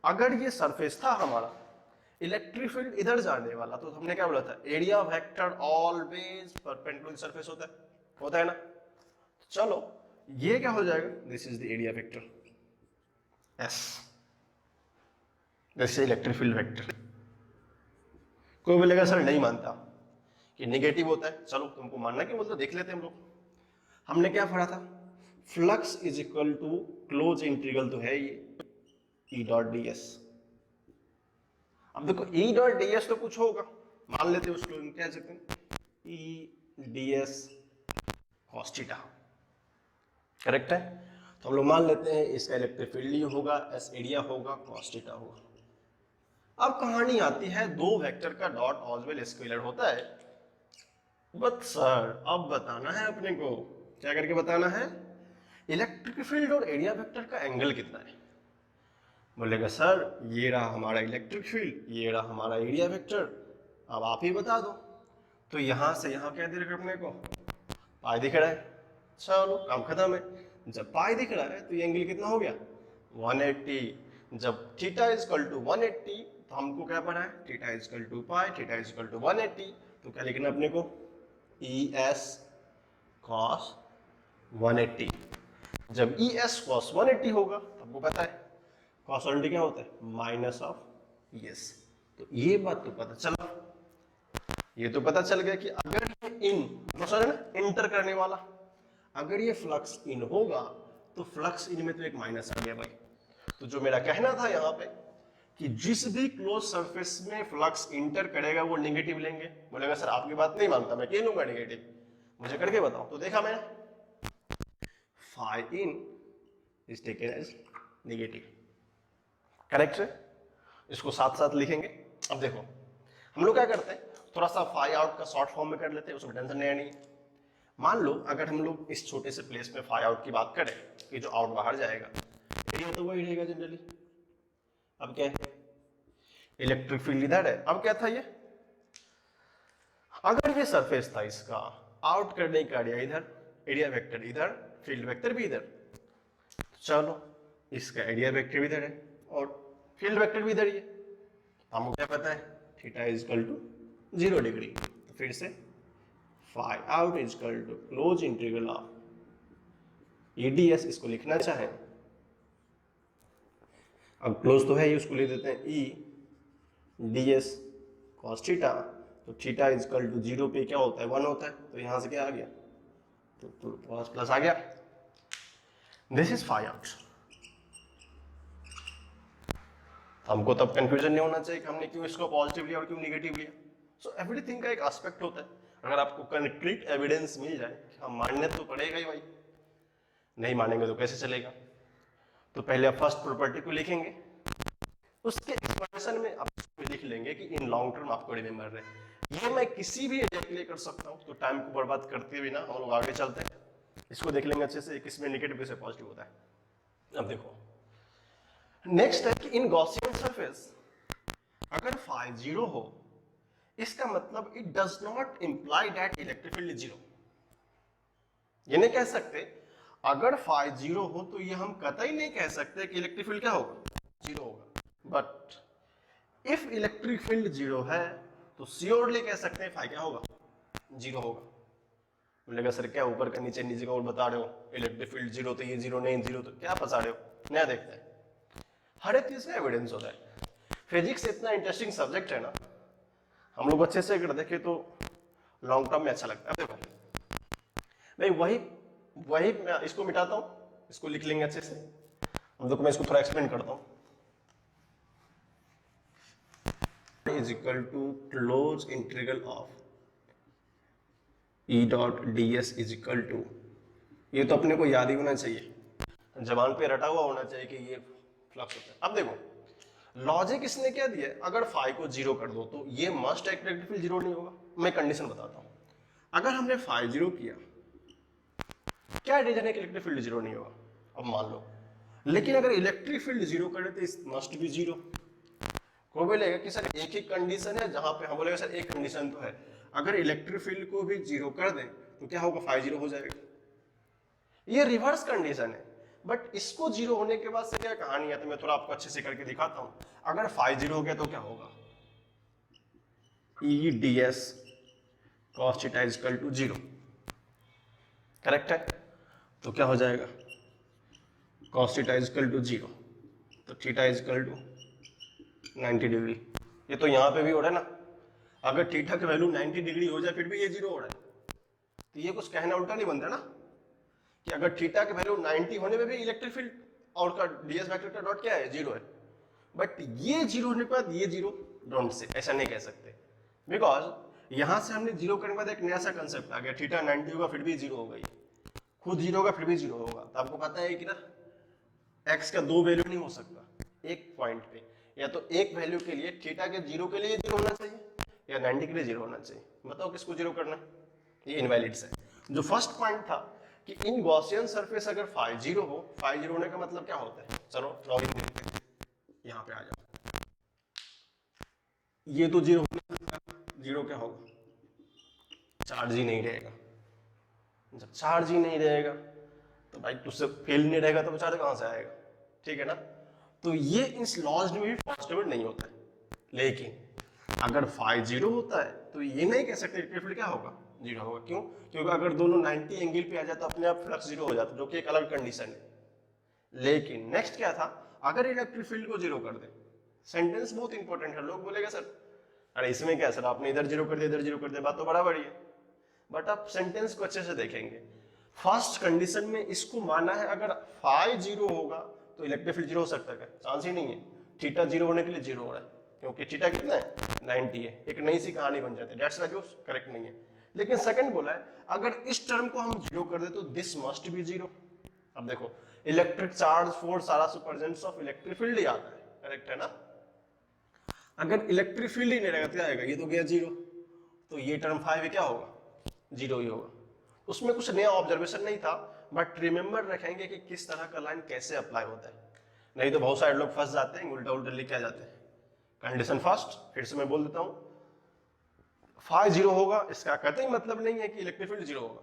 A: अगर ये सरफेस था हमारा, इलेक्ट्रिक फील्ड इधर जाने वाला, तो हमने क्या बोला था, area vector always perpendicular surface होता है ना। चलो ये क्या हो जाएगा, this is the area vector S, this is electric field vector. कोई बोलेगा सर नहीं मानता कि नेगेटिव होता है, चलो तुमको मानना कि बोलते देख लेते हैं हम लोग। हमने क्या पढ़ा था, flux is equal to close integral तो है ये ई डॉट डी एस। अब देखो ई डॉट डी एस तो कुछ होगा, मान लेते हैं उसको क्या सकते हैं ई d s cos theta, correct है। तो हम लोग मान लेते हैं इसका इलेक्ट्रिक फील्ड ही होगा, एस एरिया होगा, कॉस थीटा होगा। अब कहानी आती है, दो वेक्टर का डॉट ऑलवेज स्केलर होता है, बट सर अब बताना है अपने को, क्या करके बताना है, इलेक्ट्रिक फील्ड और एरिया वेक्टर का एंगल कितना है। बोलेगा सर ये रहा हमारा इलेक्ट्रिक फील्ड, ये रहा हमारा एरिया वेक्टर, अब आप ही बता दो। तो यहां से यहां क्या दिख रहा है अपने को, पाई दिख रहा है, चलो काम खत्म है। जब पाई दिख रहा है तो ये एंगल कितना हो गया 180। जब थीटा इज इक्वल टू 180 तो हमको क्या पढ़ा है, theta is equal to pi, theta is equal to 180, तो क्या लिखना अपने को ई एस कॉस 180। जब ई एस कॉस 180 होगा तो हमको पता है कॉस 180 क्या होता है माइनस ऑफ ई एस। तो ये बात तो पता चला, ये तो पता चल गया कि अगर ये इन ना इंटर करने वाला, अगर ये फ्लक्स इन होगा तो फ्लक्स इन में तो एक माइनस आ गया भाई। तो जो मेरा कहना था यहाँ पे कि जिस भी क्लोज सरफेस में फ्लक्स इंटर करेगा वो नेगेटिव लेंगे। बोलेगा सर आपकी बात नहीं मानता, मैं क्यों लूंगा नेगेटिव, मुझे करके बताओ। तो देखा मैंने phi in is taken as negative, correct है, इसको साथ साथ लिखेंगे। अब देखो हम लोग क्या करते हैं, थोड़ा सा फाई आउट का शॉर्ट फॉर्म में कर लेते हैं, उसमें टेंशन नहीं। मान लो अगर हम लोग इस छोटे से प्लेस में फाई आउट की बात करें कि जो आउट बाहर जाएगा, एरिया तो वही रहेगा जनरली। अब क्या है, इलेक्ट्रिक फील्ड इधर है। अब क्या था ये, अगर ये सरफेस था इसका, आउट करने का एरिया इधर, एरिया वेक्टर इधर, फील्ड वेक्टर भी इधर, चलो इसका एरिया वेक्टर भी इधर है और फील्ड वेक्टर भी इधर ही है। हमको क्या पता है theta is equal to 0 degree. तो फिर से phi out is equal to close integral of EDS, इसको लिखना चाहे, अब क्लोज तो है ही, उसको लिख देते हैं ई डी एस कॉस थीटा। तो थीटा इज इक्वल टू 0 पे क्या होता है 1 होता है, तो यहां से क्या आ गया तो प्लस आ गया। This is phi out. हमको तब कंफ्यूजन नहीं होना चाहिए कि हमने क्यों इसको पॉजिटिव लिया और क्यों नेगेटिव लिया। सो एवरीथिंग का एक एस्पेक्ट होता है, अगर आपको कंक्रीट एविडेंस मिल जाए, हम मानने तो पड़ेगा ही भाई, नहीं मानेंगे तो कैसे चलेगा। तो पहले आप फर्स्ट प्रॉपर्टी को लिखेंगे, उसके एक्सप्रेशन में आप लिख लेंगे कि इन लॉन्ग टर्म आपको रिमेंबर रहे। ये मैं किसी भी एरिया के लिए कर सकता हूँ, तो टाइम को बर्बाद करते हुए ना हम लोग आगे चलते हैं, इसको देख लेंगे अच्छे से किसमें नेगेटिव किसमें पॉजिटिव होता है। अब देखो नेक्स्ट है कि इन गॉसियन सरफेस अगर फाई 0 हो, इसका मतलब it does not imply that electric field is 0। ये नहीं कह सकते अगर फाई 0 हो तो ये हम कतई नहीं कह सकते कि इलेक्ट्रिक फील्ड क्या होगा 0 होगा। बट इफ इलेक्ट्रिक फील्ड 0 है तो श्योरली कह सकते हैं फाई क्या होगा 0 होगा। बोलेगा सर क्या ऊपर का नीचे नीचे का और बता रहे हो, इलेक्ट्रिक फील्ड 0 तो ये 0 नहीं 0 तो क्या फंसा रहे हो, नया देखते हैं। हर एक चीज का एविडेंस होता है। फिजिक्स इतना इंटरेस्टिंग सब्जेक्ट है ना, हम लोग अच्छे से अगर देखें तो लॉन्ग टर्म में अच्छा लगता है। देखो भाई वही मैं इसको मिटाता हूं, इसको लिख लेंगे अच्छे से। हम देखो मैं इसको थोड़ा एक्सप्लेन करता हूं। Is equal to close integral of E dot d s is equal to, ये तो अपने को याद ही होना चाहिए, जबान पे रटा हुआ होना चाहिए कि ये फ्लक्स होता है। अब देखो लॉजिक इसने क्या दिया, अगर फाई को 0 कर दो तो ये मस्ट इलेक्ट्रिक फील्ड 0 नहीं होगा। मैं कंडीशन बताता हूं, अगर हमने फाई 0 किया, क्या रीजन है कि इलेक्ट्रिक फील्ड 0 नहीं होगा, अब मान लो। लेकिन अगर इलेक्ट्रिक फील्ड 0 करे तो इस मस्ट बी 0। कोई बोलेगा कि सर एक ही कंडीशन है जहां पे, हम बोलेगा सर एक कंडीशन तो है, अगर इलेक्ट्रिक फील्ड को भी 0 कर दें तो क्या होगा फाई 0 हो जाएगा। ये रिवर्स कंडीशन है, बट इसको 0 होने के बाद से क्या कहानी है, तो मैं थोड़ा आपको अच्छे से करके दिखाता हूं। अगर फाई 0 हो गया तो क्या होगा, E d s cos theta is equal to 0। Correct है? तो क्या हो जाएगा, cos theta is equal to 0, तो theta is equal to 90 degree. ये तो यहाँ पे भी हो रहा है ना, अगर थीटा की वैल्यू 90 डिग्री हो जाए फिर भी ये 0 हो रहा है, तो ये कुछ कहना उल्टा नहीं बनता ना, कि अगर थीटा की वैल्यू 90 होने में भी इलेक्ट्रिक फील्ड और का डीएस वेक्टर का डॉट क्या है, 0 है, बट ये 0 होने के बाद ये 0 डोंट से, ऐसा नहीं कह सकते, बिकॉज यहां से हमने 0 करने के बाद एक नया सा कंसेप्ट आ गया, थीटा 90 होगा फिर भी 0 होगा, खुद 0 होगा फिर भी 0 होगा। तो आपको पता है कि ना x का दो वैल्यू नहीं हो सकता एक पॉइंट पे, या तो एक वैल्यू के लिए थीटा के 0 के लिए 0 होना चाहिए या 90 के लिए 0 होना चाहिए। बताओ किसको 0 करना है? ये इनवैलिड्स है। जो फर्स्ट पॉइंट था कि इन गॉसियन सरफेस अगर फाई 0 हो, फाई 0 होने का मतलब क्या होता है, चलो लॉगिन देखते हैं, यहाँ पे आ जाओ, ये तो 0 होगा, 0 क्या होगा, चार्ज ही नहीं रहेगा। जब चार्ज ही नहीं रहेगा तो भाई तुझसे फील्ड नहीं रहेगा तो चार्ज कहां से आएगा, ठीक है ना? तो ये इस लॉज में भी पॉजिटिव नहीं होता है, लेकिन अगर फाई 0 होता है तो ये नहीं कह सकते इलेक्ट्रिक फील्ड क्या होगा, 0 होगा। क्यों? क्योंकि अगर दोनों 90 एंगल पे आ जाए तो अपने आप फ्लक्स 0 हो जाता है, जो कि एक अलग कंडीशन है। लेकिन नेक्स्ट क्या था, अगर इलेक्ट्रिक फील्ड को 0 कर दे, सेंटेंस बहुत इंपॉर्टेंट है, लोग बोलेगा सर अरे इसमें क्या सर, आपने इधर 0 कर दिया इधर 0 कर दिया, बात तो बराबर ही है, बट आप सेंटेंस को अच्छे से देखेंगे। फर्स्ट कंडीशन में इसको माना है अगर फाई 0 होगा तो इलेक्ट्रिक फील्ड 0 हो सकता है क्या? चांस ही नहीं है। थीटा 0 होने के लिए 0 हो रहा है, क्योंकि थीटा कितना है, 90 है, एक नई सी कहानी बन जाती है, दैट्स व्हाई करेक्ट नहीं है। लेकिन सेकंड बोला है अगर इस टर्म को हम 0 कर दे तो दिस मस्ट बी 0। अब देखो इलेक्ट्रिक चार्ज फोर्स सारा सुपरजेंस ऑफ इलेक्ट्रिक फील्ड ही आता है, करेक्ट है ना? अगर इलेक्ट्रिक फील्ड ही नहीं रहेगा तो क्या आएगा, ये तो गया 0, तो ये टर्म 5 क्या होगा, 0 ही होगा। उसमें कुछ नया ऑब्जर्वेशन नहीं था, बट रिमेंबर रखेंगे कि किस तरह का लाइन कैसे अप्लाई होता है, नहीं तो बहुत सारे लोग फंस जाते हैं, उल्टा उल्टा लिख के आ जाते हैं। कंडीशन फर्स्ट, फिर से मैं बोल देता हूं, फाई 0 होगा इसका कतई मतलब नहीं है कि इलेक्ट्रिक फील्ड 0 होगा,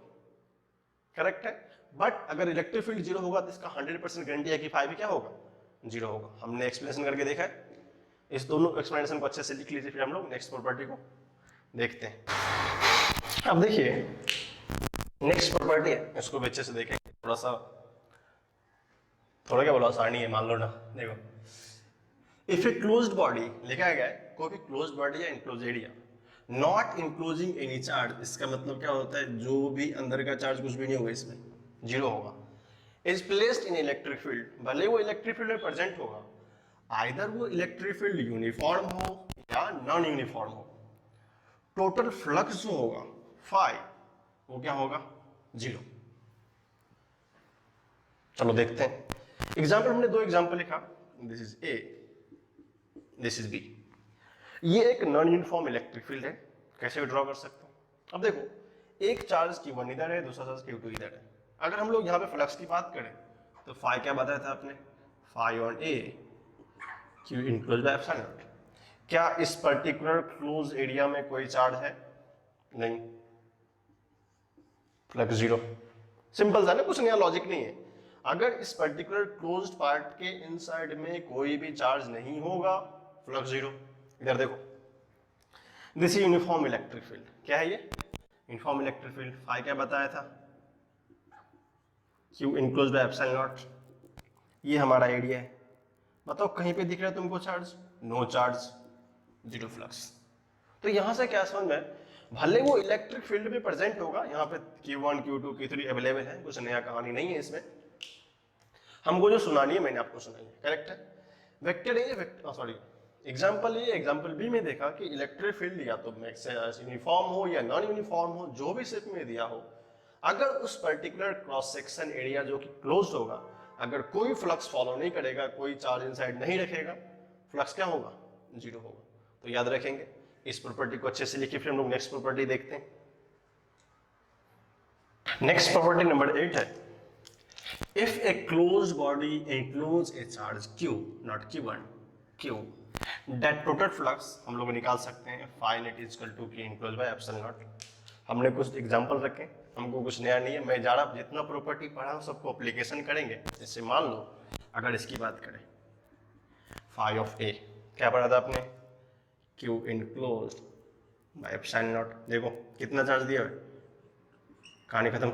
A: करेक्ट है? बट अगर इलेक्ट्रिक फील्ड 0 होगा तो इसका 100% गारंटी है कि फाई क्या होगा, 0 होगा। हमने एक्सप्लेनेशन करके देखा है, इस दोनों एक्सप्लेनेशन को अच्छे से लिख लीजिए, फिर हम लोग नेक्स्ट प्रॉपर्टी को देखते हैं। अब देखिए नेक्स्ट प्रॉपर्टी है, इसको भी अच्छे से देखेंगे, थोड़ा क्या बोला आसानी है, मान लो ना। देखो इफ ए क्लोज्ड बॉडी लिखा गया है, कोई भी क्लोज्ड बॉडी या enclose area not enclosing any charge, इसका मतलब क्या होता है, जो भी अंदर का चार्ज कुछ भी नहीं होगा इसमें, 0 होगा, is placed in electric field, भले वो इलेक्ट्रिक फील्ड में प्रेजेंट होगा, आइदर वो इलेक्ट्रिक फील्ड यूनिफॉर्म हो या नॉन यूनिफॉर्म हो, टोटल फ्लक्स जो होगा फाई वो क्या होगा, 0। चलो देखते हैं एग्जाम्पल, हमने दो एग्जाम्पल लिखा, this is A this is B. ये एक नॉन यूनिफॉर्म इलेक्ट्रिक फील्ड है, कैसे ड्रॉ कर सकते हो। अब देखो एक चार्ज Q1 इधर है, दूसरा चार्ज Q2 इधर है। अगर हम लोग यहाँ पे फ्लक्स की बात करें तो फाई क्या बताया था आपने, phi on A Q enclose by epsilon not. क्या इस पर्टिकुलर क्लोज एरिया में कोई चार्ज है, नहीं, फ्लक्स 0, सिंपल था ना, कुछ नया लॉजिक नहीं है। अगर इस पर्टिकुलर क्लोज्ड पार्ट के इनसाइड में कोई भी चार्ज नहीं होगा, फ्लक्स 0। इधर देखो this is uniform electric field, क्या है ये, यूनिफॉर्म इलेक्ट्रिक फील्ड। फाई क्या बताया था, Q enclose by epsilon not, ये हमारा एरिया है। बताओ कहीं पे दिख रहा है तुमको चार्ज, नो चार्ज, 0 फ्लक्स। तो यहां से क्या समझ में, भले वो इलेक्ट्रिक फील्ड में प्रेजेंट होगा, यहाँ पे Q1 Q2 Q3 अवेलेबल है, कुछ नया कहानी नहीं है इसमें, हमको जो सुनानी है मैंने आपको सुनाई है, करेक्ट है। Vector A vector, sorry example A example B में देखा कि इलेक्ट्रिक फील्ड या तो यूनिफॉर्म हो या नॉन यूनिफॉर्म हो, जो भी शेप में दिया हो, अगर उस पर्टिकुलर क्रॉस सेक्शन एरिया जो कि क्लोज होगा, अगर कोई फ्लक्स फॉलो नहीं करेगा, कोई चार्ज इनसाइड नहीं रखेगा, फ्लक्स क्या होगा, 0 होगा। तो याद रखेंगे, इस प्रॉपर्टी को अच्छे से लिखिए, फिर हम लोग नेक्स्ट प्रॉपर्टी देखते हैं। नेक्स्ट प्रॉपर्टी नंबर 8 है, if a closed body enclose a charge Q, not Q1, Q, that total flux हम लोग निकाल सकते हैं phi net is equal to Q enclose by epsilon not. हमने कुछ एग्जांपल रखे, हमको कुछ नया नहीं है, मैं जा रहा जितना प्रॉपर्टी पढ़ा हूं सबको एप्लीकेशन करेंगे। जैसे मान लो अगर इसकी बात करें, फाई ऑफ ए क्या पढ़ा था आपने, Q enclose by epsilon not. देखो कितना चार्ज दिया है, कहानी खत्म,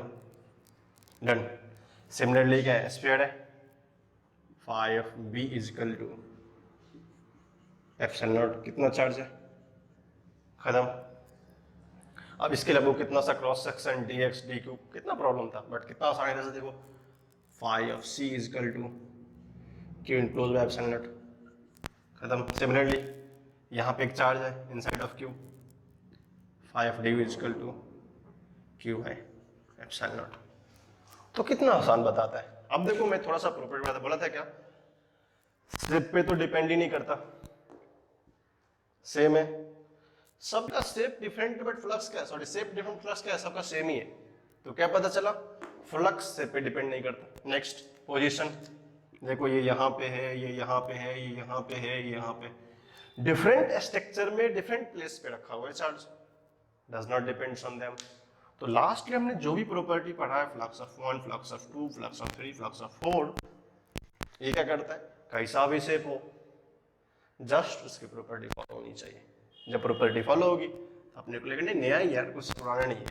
A: डन। सिमिलरली क्या है, स्फीयर है, 5b is equal to epsilon not, कितना चार्ज है, खत्म। अब इसके लिए वो कितना सा क्रॉस सेक्शन dx dq, कितना प्रॉब्लम था, बट कितना आसानी था। देखो 5c is equal to q enclose by epsilon not, खत्म। सिमिलरली यहाँ पे एक चार्ज है inside of q, 5d is equal to q by epsilon not. तो कितना आसान बताता है। अब देखो मैं थोड़ा सा प्रॉपर्टी बोला था क्या, स्टेप पे तो डिपेंड ही नहीं करता, सेम है सबका, शेप डिफरेंट बट फ्लक्स क्या है, सॉरी शेप डिफरेंट फ्लक्स क्या है, सबका सेम ही है। तो क्या पता चला, फ्लक्स शेप पे डिपेंड नहीं करता। नेक्स्ट पोजीशन, देखो ये यहाँ पे है, ये यहाँ पे है, ये यहाँ पे है, ये यहाँ पे, डिफरेंट स्ट्रक्चर में डिफरेंट प्लेस पे रखा हुआ है charge, does not depends on them. तो लास्ट में हमने जो भी प्रॉपर्टी पढ़ा है, flux of 1, flux of 2, flux of 3, flux of 4, ये क्या करता है, कैसा भी शेप हो जस्ट उसकी प्रॉपर्टी फॉलो होनी चाहिए। जब प्रॉपर्टी फॉलो होगी तो अपने को लगेगा नया ही यार, कुछ पुराना नहीं है,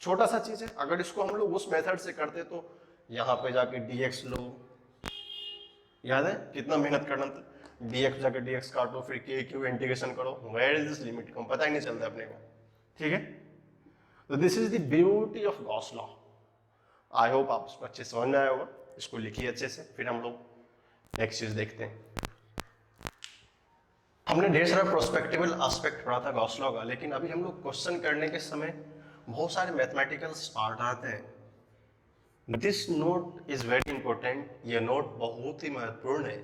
A: छोटा सा चीज है। अगर इसको हम लोग उस मेथड से करते तो यहाँ पे जाके dx लो, याद है कितना मेहनत करना था, dx जाके dx काटो, फिर k q इंटीग्रेशन करो, वेयर इज दिस लिमिट, को पता ही नहीं चलता अपने को, ठीक है। तो this is the beauty of Gauss law. I hope आप इसको अच्छे समझ में आया होगा, इसको लिखिए अच्छे से, फिर हम लोग नेक्स्ट चीज देखते हैं। हमने ढेर सारा प्रोस्पेक्टिवल एस्पेक्ट पढ़ा था गॉस लॉ का, लेकिन अभी हम लोग क्वेश्चन करने के समय बहुत सारे मैथमेटिकल पार्ट आते हैं। This note is very important, ये नोट बहुत ही महत्वपूर्ण है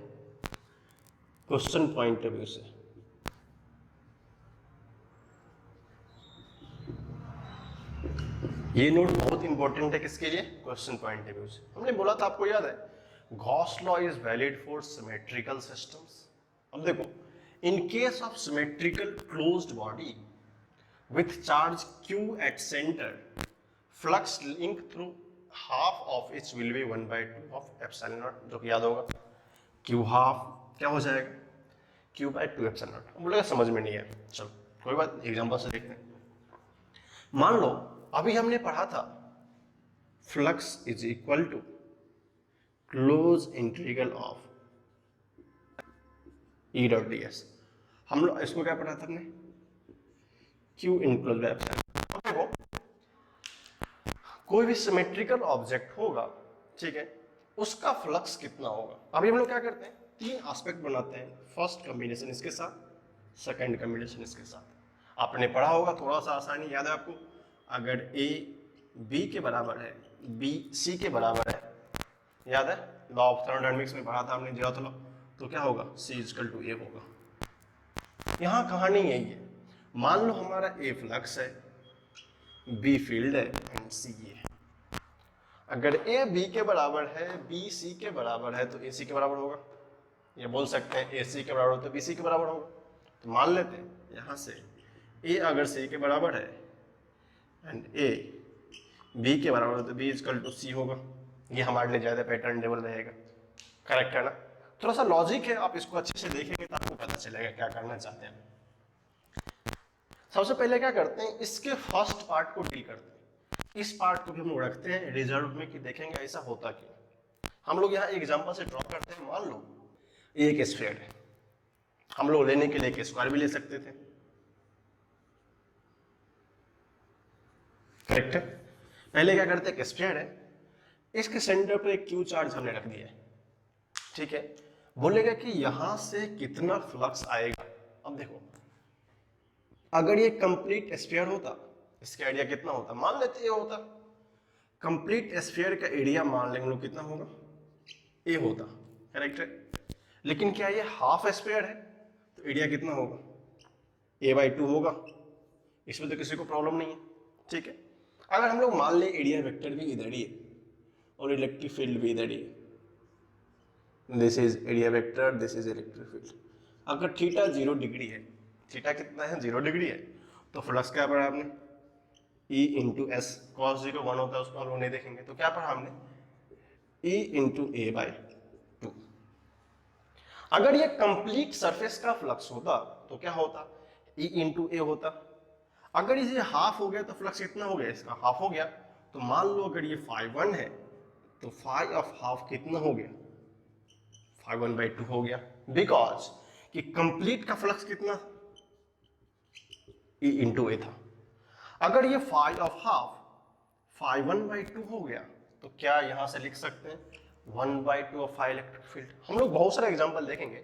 A: क्वेश्चन पॉइंट ऑफ व्यू से। ये नोट बहुत इंपॉर्टेंट है किसके लिए, क्वेश्चन पॉइंट ऑफ व्यू से। हमने बोला था, आपको याद है, Gauss law is valid for symmetrical systems. अब देखो, in case of symmetrical closed body with charge q at center, flux link through half of it will be 1/2 of epsilon naught, जो कि याद होगा q half क्या हो जाएगा, q/2 epsilon naught। बोलेगा समझ में नहीं है, चलो कोई बात, एग्जांपल से देखते हैं। मान लो अभी हमने पढ़ा था flux is equal to close integral of E dot d s. हम लोग इसको क्या पढ़ा था हमने, Q इनक्लोज बाय एप्सिलॉन। देखो कोई भी सिमेट्रिकल ऑब्जेक्ट होगा, ठीक है, उसका फ्लक्स कितना होगा। अभी हम लोग क्या करते हैं, तीन एस्पेक्ट बनाते हैं, फर्स्ट कॉम्बिनेशन इसके साथ, सेकंड कॉम्बिनेशन इसके साथ। आपने पढ़ा होगा, थोड़ा सा आसानी याद है आपको, अगर A B के बराबर है, B C के बराबर है, याद है लॉ ऑफ थर्मोडायनामिक्स में पढ़ा था हमने, जीरो लॉ, तो क्या होगा, C इक्वल टू A होगा। यहाँ कहानी यही है, मान लो हमारा A फ्लक्स है, B फील्ड है एंड C ये है। अगर A B के बराबर है, B C के बराबर है, तो A C के बराबर होगा। ये बोल सकते हैं A C के बराबर हो तो B C के बराबर होगा। तो मान लेते हैं यहाँ से A अगर C के बराबर है एंड A B के बराबर हो तो B इक्वल टू C होगा। ये हमारे लिए ज़्यादा पैटर्न टेबल रहेगा, करेक्ट है ना। थोड़ा सा लॉजिक है, आप इसको अच्छे से देखेंगे तो आपको पता चलेगा क्या करना चाहते हैं। सबसे पहले क्या करते हैं, इसके फर्स्ट पार्ट को डील करते हैं। इस पार्ट को भी हम लोग रखते हैं रिजर्व में कि देखेंगे ऐसा होता क्यों। हम लोग यहाँ एग्जांपल से ड्रॉ करते हैं। मान लो ये एक स्फीयर है, हम लोग लेने के लिए एक स्क्वायर भी ले सकते थे, करेक्ट है। पहले क्या करते हैं, स्फीयर है, इसके सेंटर पे एक क्यू चार्ज हमने रख दिया है, ठीक है। बोलेगा कि यहां से कितना फ्लक्स आएगा। अब देखो, अगर ये कंप्लीट स्फीयर होता, इसका एरिया कितना होता, मान लेते ये होता कंप्लीट स्फीयर का एरिया, मान लेंगे लोग कितना होगा, ए होता, करेक्ट है। लेकिन क्या ये हाफ स्फीयर है, तो एरिया कितना होगा, a/2 होगा। इसमें तो किसी को प्रॉब्लम नहीं है, ठीक है। अगर हम लोग मान ले एरिया वेक्टर भी इधर ही है और इलेक्ट्रिक फील्ड भी इधर ही है, this is area vector, this is electric field. अगर थीटा 0 डिग्री है, थीटा कितना है, 0 डिग्री है, तो फ्लक्स क्या पढ़ा आपने, E इंटू एस, कॉस 0 1 होता है, उसको हम लोग नहीं देखेंगे, तो क्या पढ़ा हमने, E इंटू a/2। अगर ये कंप्लीट सरफेस का फ्लक्स होता तो क्या होता, E इंटू ए होता, अगर इसे हाफ हो गया तो फ्लक्स कितना हो गया, इसका हाफ हो गया। तो मान लो अगर ये φ1 है तो फाई ऑफ हाफ कितना हो गया, φ1/2 हो गया, बिकॉज कि कंप्लीट का फ्लक्स कितना E इंटू ए था। अगर ये फाई ऑफ हाफ φ1/2 हो गया तो क्या यहां से लिख सकते हैं 1/2 ऑफ फाई इलेक्ट्रिक फील्ड। हम लोग बहुत सारे एग्जांपल देखेंगे,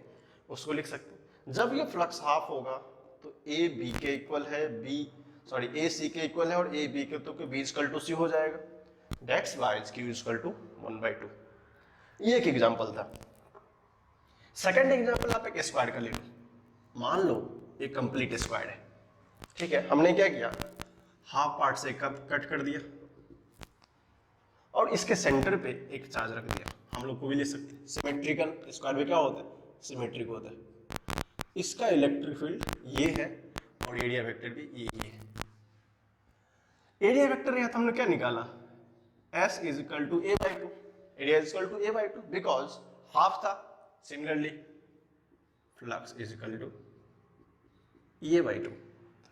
A: उसको लिख सकते हैं। जब ये फ्लक्स हाफ होगा तो ए बी के इक्वल है, ए सी के इक्वल है और ए बी के, तो बी इक्वल टू सी हो जाएगा। दैट्स व्हाई क्यू इक्वल टू 1/2। ये एक एग्जांपल था। सेकंड एग्जांपल आप एक स्क्वायर का ले लो। मान लो एक कंप्लीट स्क्वायर है, ठीक है। हमने क्या किया, हाफ पार्ट से कट कर दिया और इसके सेंटर पे एक चार्ज रख दिया। हम लोग को भी ले सकते हैं, सिमेट्रिकल स्क्वायर में क्या होता है, सिमेट्रिक होता है। इसका इलेक्ट्रिक फील्ड ये है और एरिया वेक्टर भी ये है। एरिया वेक्टर यहाँ हमने क्या निकाला, S is equal to A/2, area is equal to A/2 because half था। Similarly flux is equal to A/2,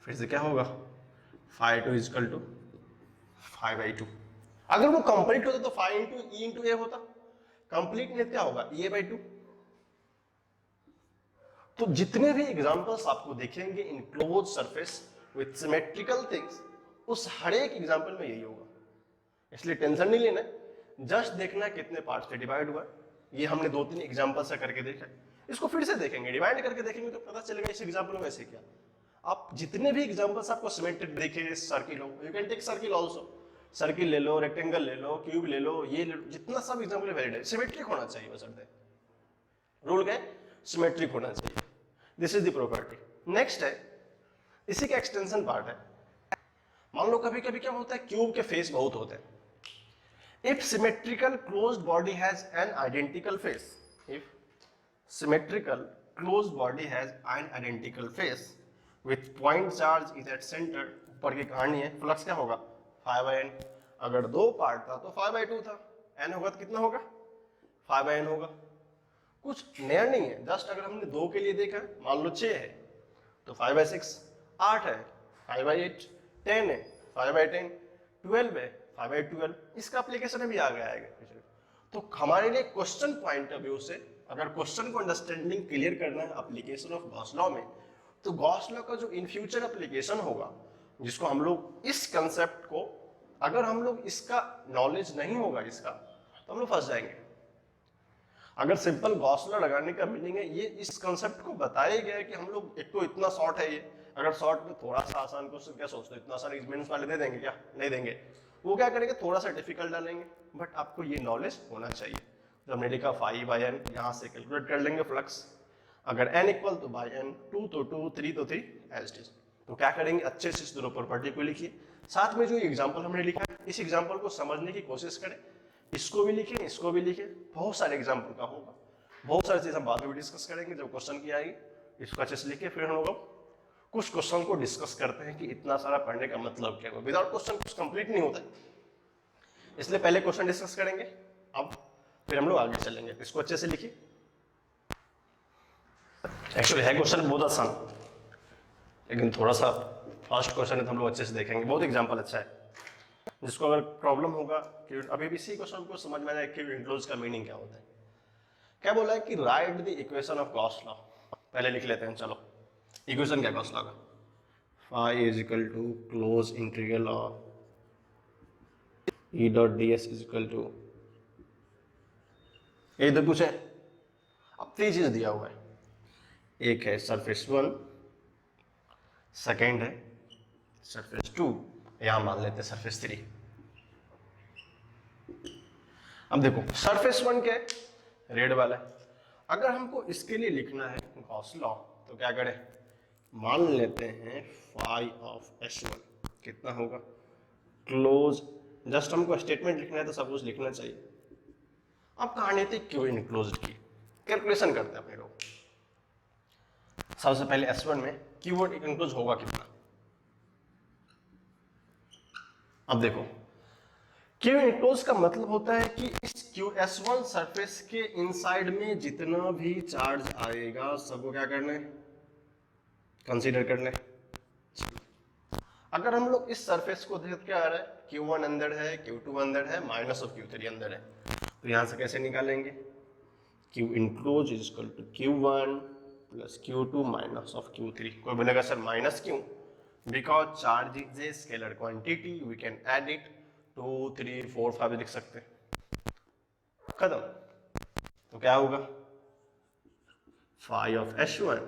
A: फिर से क्या होगा, φ2 इज इक्वल टू φ/2। अगर वो कंप्लीट होता तो फाई इंटू ई इंटू ए होता, कंप्लीट नहीं क्या होगा A/2। तो जितने भी एग्जांपल्स आपको देखेंगे in close surface with symmetrical things, उस हर एक एग्जांपल में यही होगा। इसलिए टेंशन नहीं लेना, जस्ट देखना कितने पार्ट से डिवाइड हुआ। ये हमने 2-3 एग्जांपल से करके देखा, इसको फिर से देखेंगे, डिवाइड करके देखेंगे तो पता चलेगा इस एग्जांपल में ऐसे क्या। आप जितने भी एग्जांपल्स आपको सिमेट्रिक देखे, सर्किल हो, you can take circle also, circle ले लो, रेक्टेंगल ले लो, क्यूब ले लो, ये ले लो, जितना सब एग्जांपल वैलिड है, सिमेट्रिक होना चाहिए बस। रूल क्या है, सिमेट्रिक होना चाहिए। This is the property. Next है, इसी का एक्सटेंशन पार्ट है। मान लो कभी कभी क्या होता है, क्यूब के फेस बहुत होते हैं। If symmetrical closed body has an identical face, if symmetrical closed body has an identical face with point charge is at centre, ऊपर की कहानी है, फ्लक्स क्या होगा φ/n। अगर 2 पार्ट था तो φ/2 था, n होगा तो कितना होगा φ/n होगा। कुछ नया नहीं है, जस्ट अगर हमने 2 के लिए देखा, मान लो 6 है तो 5/6, 8 है 5/8, 10 है 5/10, 12 है 5/12। इसका एप्लीकेशन भी आ गया है। तो हमारे लिए क्वेश्चन पॉइंट ऑफ व्यू से अगर क्वेश्चन को अंडरस्टैंडिंग क्लियर करना है एप्लीकेशन ऑफ गॉस लॉ में, तो गॉस लॉ का जो इन फ्यूचर एप्लीकेशन होगा, जिसको हम लोग इस कंसेप्ट को, अगर हम लोग इसका नॉलेज नहीं होगा इसका, तो हम लोग फंस जाएंगे। अगर सिंपल गॉस लॉ लगाने का मीनिंग है ये, इस कंसेप्ट को बताया गया है कि हम लोग, एक तो इतना शॉर्ट है ये, अगर शॉर्ट में थोड़ा सा आसान क्वेश्चन, क्या सोचते हो इतना आसान एग्जामिनेशन वाले दे देंगे क्या, नहीं देंगे। वो क्या करेंगे, थोड़ा सा डिफिकल्ट डालेंगे। बट आपको ये नॉलेज होना चाहिए। जब हमने लिखा φ/n, यहाँ से कैलकुलेट कर लेंगे फ्लक्स, अगर n इक्वल तो बाई n, 2 तो 2, 3 तो 3 एज इट इज। तो क्या करेंगे, अच्छे से इस दोनों प्रॉपर्टी को लिखिए, साथ में जो एग्जांपल हमने लिखा है इस एग्जांपल को समझने की कोशिश करें, इसको भी लिखें, इसको भी लिखें। बहुत सारे एग्जांपल का होगा, बहुत सारी चीज हम बाद में भी डिस्कस करेंगे जब क्वेश्चन की आएगी। इसको अच्छे से लिखिए, फिर हम लोग कुछ क्वेश्चन को डिस्कस करते हैं कि इतना सारा पढ़ने का मतलब क्या है। विदाउट क्वेश्चन कुछ कंप्लीट नहीं होता है, इसलिए पहले क्वेश्चन डिस्कस करेंगे, अब फिर हम लोग आगे चलेंगे। इसको अच्छे से लिखिए। एक्चुअली है क्वेश्चन बहुत आसान, लेकिन थोड़ा सा फास्ट क्वेश्चन है तो हम लोग अच्छे से देखेंगे। बहुत एग्जांपल अच्छा है, जिसको अगर प्रॉब्लम होगा कि अभी भी इसी क्वेश्चन को समझ में आए कि इनक्लोज का मीनिंग क्या होता है। क्या बोला है कि write the equation of Gauss law. पहले लिख लेते हैं, चलो इक्वेशन क्या गॉस लॉ का, phi is equal to close integral of E dot ds is equal to, ये इधर पूछे, अब 3 चीज दिया हुआ है। एक है सरफेस 1, सेकेंड है सरफेस 2, यहां मान लेते हैं सरफेस 3। अब देखो सरफेस 1 के रेड वाला है, अगर हमको इसके लिए लिखना है गॉस लॉ तो क्या करें, मान लेते हैं फाई ऑफ S1 कितना होगा, क्लोज, जस्ट हमको स्टेटमेंट लिखना है तो सब कुछ लिखना चाहिए। अब कहानी थी क्यों इनक्लोज्ड की, कैलकुलेशन करते हैं अपने लोग। सबसे पहले S1 में कीवर्ड इनक्लोज होगा कितना। अब देखो क्यू इनक्लोज का मतलब होता है कि इस क्यू S1 सरफेस के इनसाइड में जितना भी चार्ज आएगा सबको क्या करना है, कंसीडर करना है। अगर हम लोग इस सरफेस को देख के आ रहे हैं Q1 अंदर है, Q2 अंदर है, माइनस ऑफ Q3 अंदर है, तो यहाँ से कैसे निकालेंगे? Q enclose is equal to Q1 plus Q2 minus of Q3। कोई बोलेगा सर माइनस क्यों? Because charge is a scalar quantity, we can add it 2 3 4 5 लिख सकते हैं, खत्म। तो क्या होगा? phi of S1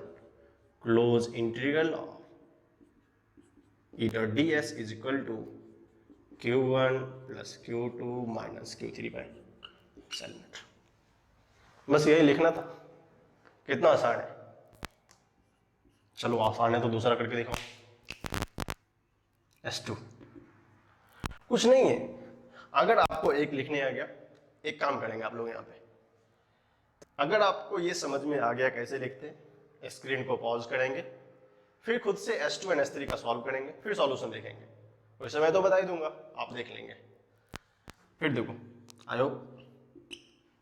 A: close integral of either ds is equal to Q1 plus Q2 minus Q3 by epsilon। बस यही लिखना था। कितना आसान है? चलो आसान है तो दूसरा करके दिखाओ। S2 कुछ नहीं है। अगर आपको एक लिखने आ गया, एक काम करेंगे आप लोग यहाँ पे, अगर आपको ये समझ में आ गया कैसे लिखते हैं, स्क्रीन को पॉज करेंगे, फिर खुद से S2 और S3 का सॉल्व करेंगे, फिर सॉल्यूशन देखेंगे। वैसे मैं तो बता ही दूंगा, आप देख लेंगे। फिर देखो, आई होप